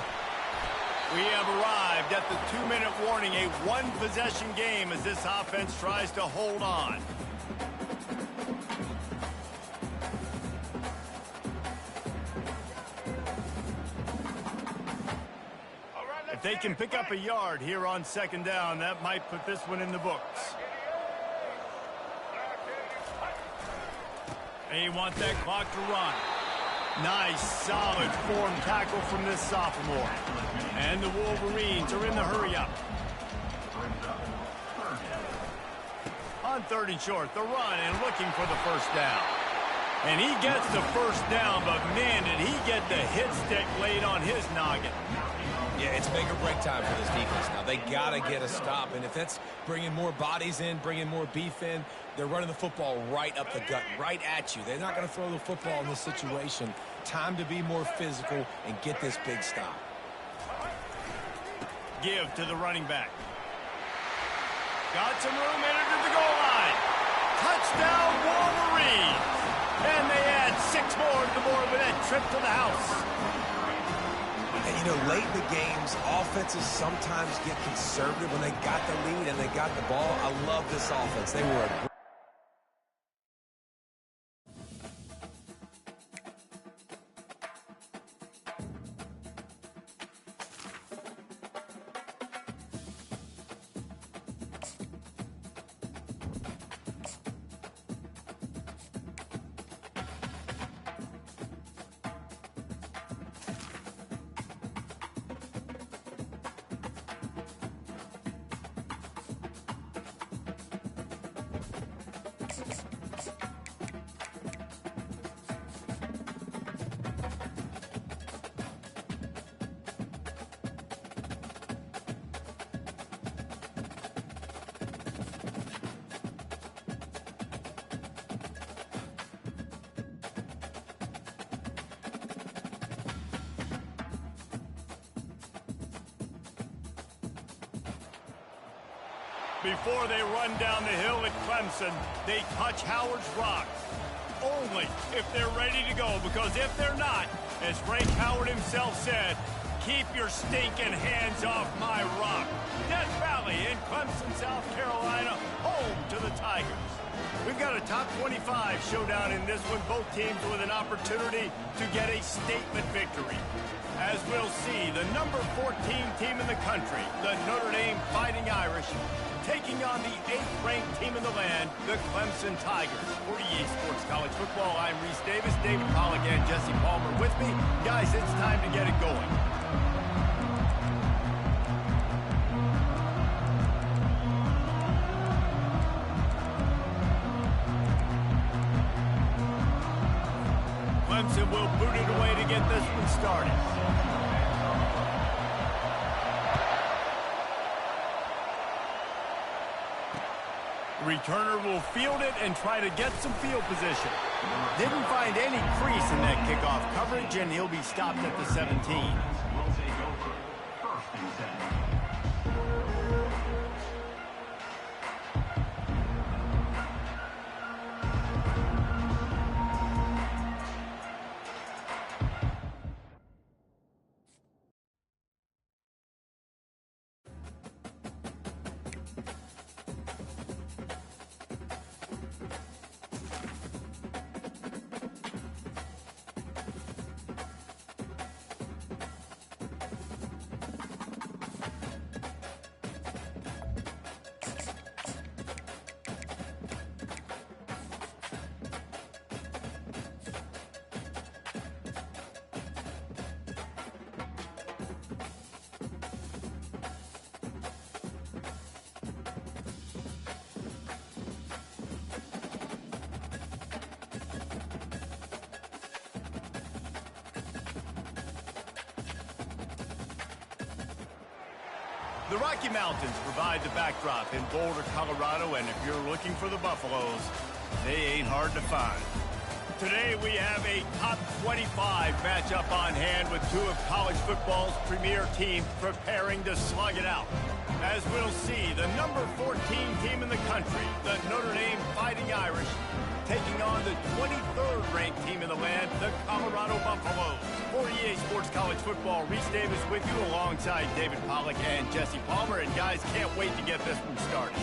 [SPEAKER 1] We have arrived at the 2-minute warning, a one-possession game as this offense tries to hold on. If they can pick up a yard here on second down, that might put this one in the books. They want that clock to run. Nice, solid form tackle from this sophomore. And the Wolverines are in the hurry-up. On 3rd and short, the run and looking for the first down. And he gets the first down, but man, did he get the hit stick laid on his noggin.
[SPEAKER 3] Yeah, it's make or break time for this defense. Now, they got to get a stop, and if that's bringing more bodies in, bringing more beef in, they're running the football right up the gut, right at you. They're not going to throw the football in this situation. Time to be more physical and get this big stop.
[SPEAKER 1] Give to the running back. Got some room, entered to the goal line. Touchdown, Wolverines! And they add 6 more to the board with that trip to the house.
[SPEAKER 3] And, you know, late in the games, offenses sometimes get conservative when they got the lead and they got the ball. I love this offense. They were a
[SPEAKER 1] Before they run down the hill at Clemson, they touch Howard's rock. Only if they're ready to go, because if they're not, as Frank Howard himself said, keep your stinking hands off my rock. Death Valley in Clemson, South Carolina, home to the Tigers. We've got a top 25 showdown in this one, both teams with an opportunity to get a statement victory. As we'll see, the number 14 team in the country, the Notre Dame Fighting Irish, taking on the 8th-ranked team in the land, the Clemson Tigers. For EA Sports College Football, I'm Reese Davis, David Pollack, and Jesse Palmer with me. Guys, it's time to get it going. Clemson will boot it away to get this one started. Returner will field it and try to get some field position. Didn't find any crease in that kickoff coverage, and he'll be stopped at the 17.
[SPEAKER 4] Will take over 1st and 10.
[SPEAKER 1] The Rocky Mountains provide the backdrop in Boulder, Colorado, and if you're looking for the Buffaloes, they ain't hard to find. Today we have a top 25 matchup on hand with two of college football's premier teams preparing to slug it out. As we'll see, the number 14 team in the country, the Notre Dame Fighting Irish, taking on the 23rd ranked team in the land, the Colorado Buffaloes. For EA Sports College Football, Reese Davis with you alongside David Pollack and Jesse Palmer. And guys, can't wait to get this one started.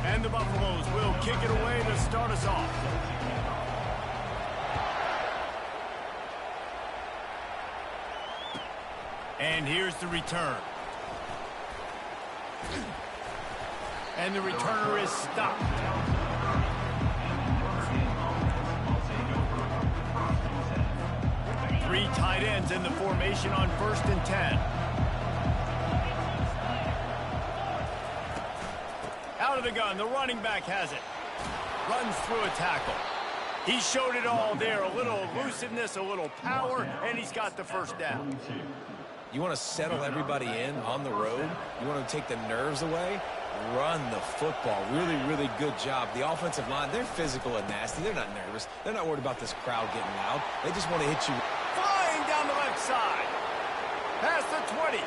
[SPEAKER 1] And the Buffaloes will kick it away to start us off. And here's the return. And the returner is stopped. Three tight ends in the formation on 1st and 10. Out of the gun, the running back has it. Runs through a tackle. He showed it all there. A little elusiveness, a little power, and he's got the first down.
[SPEAKER 3] You want to settle everybody in on the road? You want to take the nerves away? Run the football. Really, really good job. The offensive line, they're physical and nasty. They're not nervous. They're not worried about this crowd getting loud. They just want to hit you.
[SPEAKER 1] Flying down the left side. Past the 20.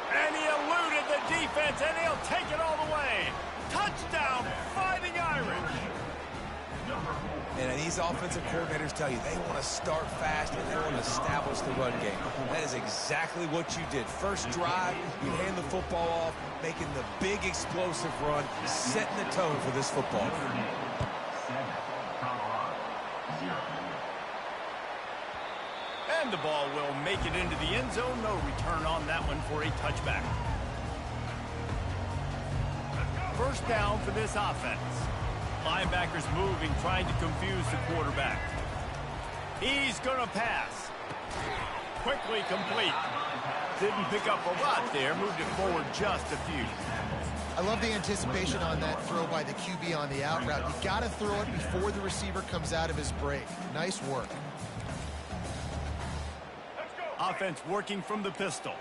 [SPEAKER 1] And he eluded the defense, and he'll take it all the way. Touchdown, Fighting Irish.
[SPEAKER 3] And these offensive coordinators tell you they want to start fast and they want to establish the run game. That is exactly what you did. First drive, you hand the football off, making the big explosive run, setting the tone for this football game.
[SPEAKER 1] And the ball will make it into the end zone. No return on that one for a touchback. First down for this offense. Linebackers moving, trying to confuse the quarterback. He's going to pass. Quickly complete. Didn't pick up a lot there. Moved it forward just a few.
[SPEAKER 2] I love the anticipation on that throw by the QB on the out route. You got to throw it before the receiver comes out of his break. Nice work.
[SPEAKER 1] Offense working from the pistol.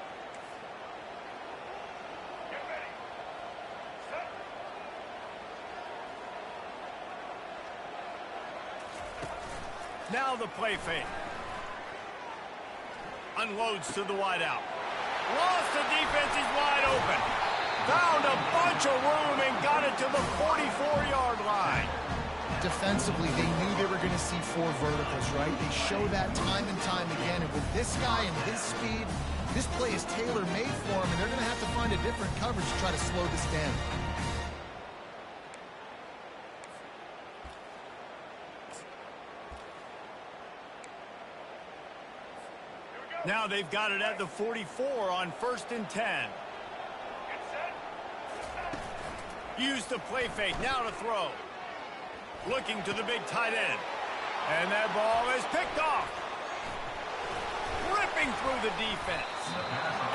[SPEAKER 1] Now the play fake. Unloads to the wideout. Lost the defense, he's wide open. Found a bunch of room and got it to the 44-yard line.
[SPEAKER 2] Defensively, they knew they were going to see four verticals, right? They show that time and time again. And with this guy and his speed, this play is tailor-made for him, and they're going to have to find a different coverage to try to slow this down.
[SPEAKER 1] Now they've got it at the 44 on 1st and 10. Use the play fake, now to throw. Looking to the big tight end. And that ball is picked off. Ripping through the defense.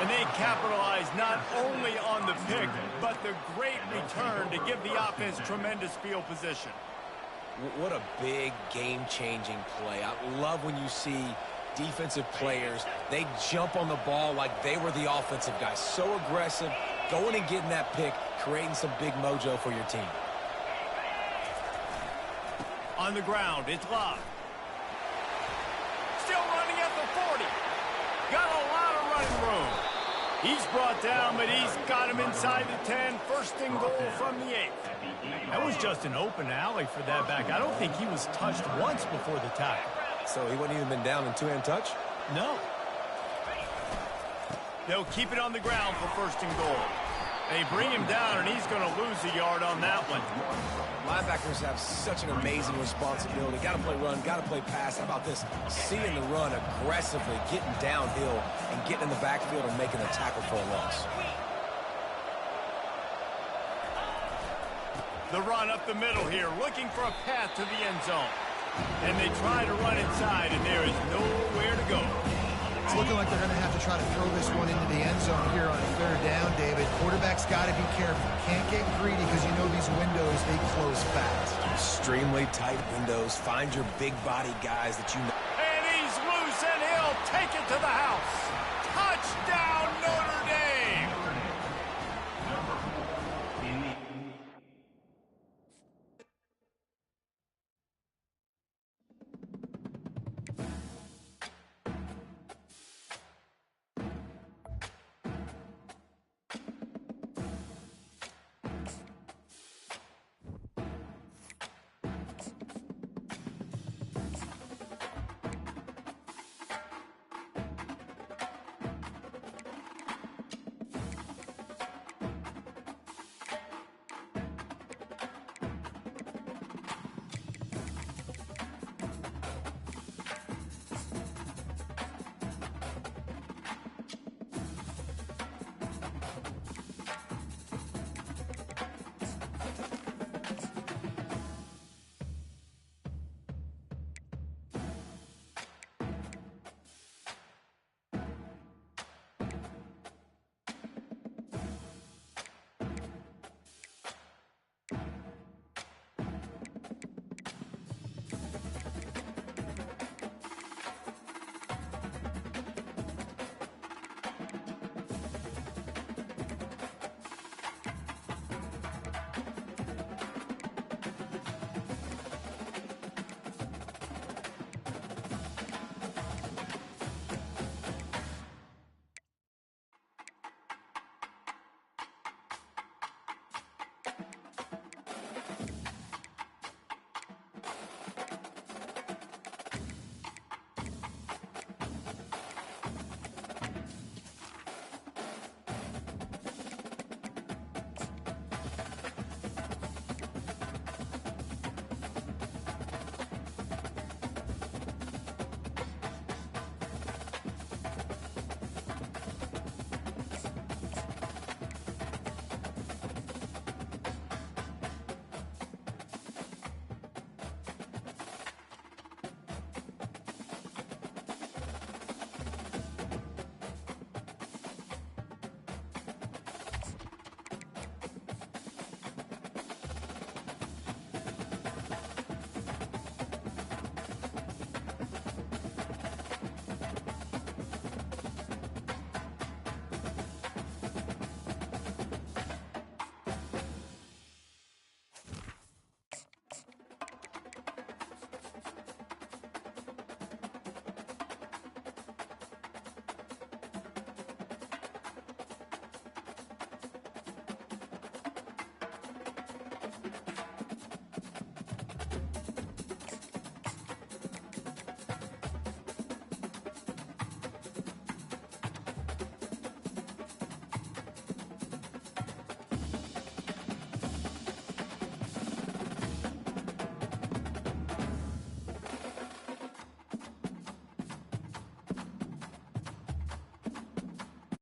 [SPEAKER 1] And they capitalize not only on the pick, but the great return to give the offense tremendous field position.
[SPEAKER 3] What a big game-changing play. I love when you see defensive players, they jump on the ball like they were the offensive guys. So aggressive, going and getting that pick, creating some big mojo for your team.
[SPEAKER 1] On the ground, it's Love. Still running at the 40. Got a lot of running room. He's brought down, but he's got him inside the 10. First and goal from the 8. That was just an open alley for that back. I don't think he was touched once before the tackle.
[SPEAKER 3] So he wouldn't even been down in two-hand touch?
[SPEAKER 1] No. They'll keep it on the ground for first and goal. They bring him down, and he's going to lose a yard on that one.
[SPEAKER 3] Linebackers have such an amazing responsibility. Got to play run, got to play pass. How about this? Seeing the run aggressively, getting downhill, and getting in the backfield and making the tackle for a loss.
[SPEAKER 1] The run up the middle here, looking for a path to the end zone. And they try to run inside, and there is nowhere to go.
[SPEAKER 2] It's looking like they're going to have to try to throw this one into the end zone here on third down, David. Quarterback's got to be careful. Can't get greedy because you know these windows, they close fast.
[SPEAKER 3] Extremely tight windows. Find your big body guys that you know.
[SPEAKER 1] And he's loose, and he'll take it to the house. Touchdown, Notre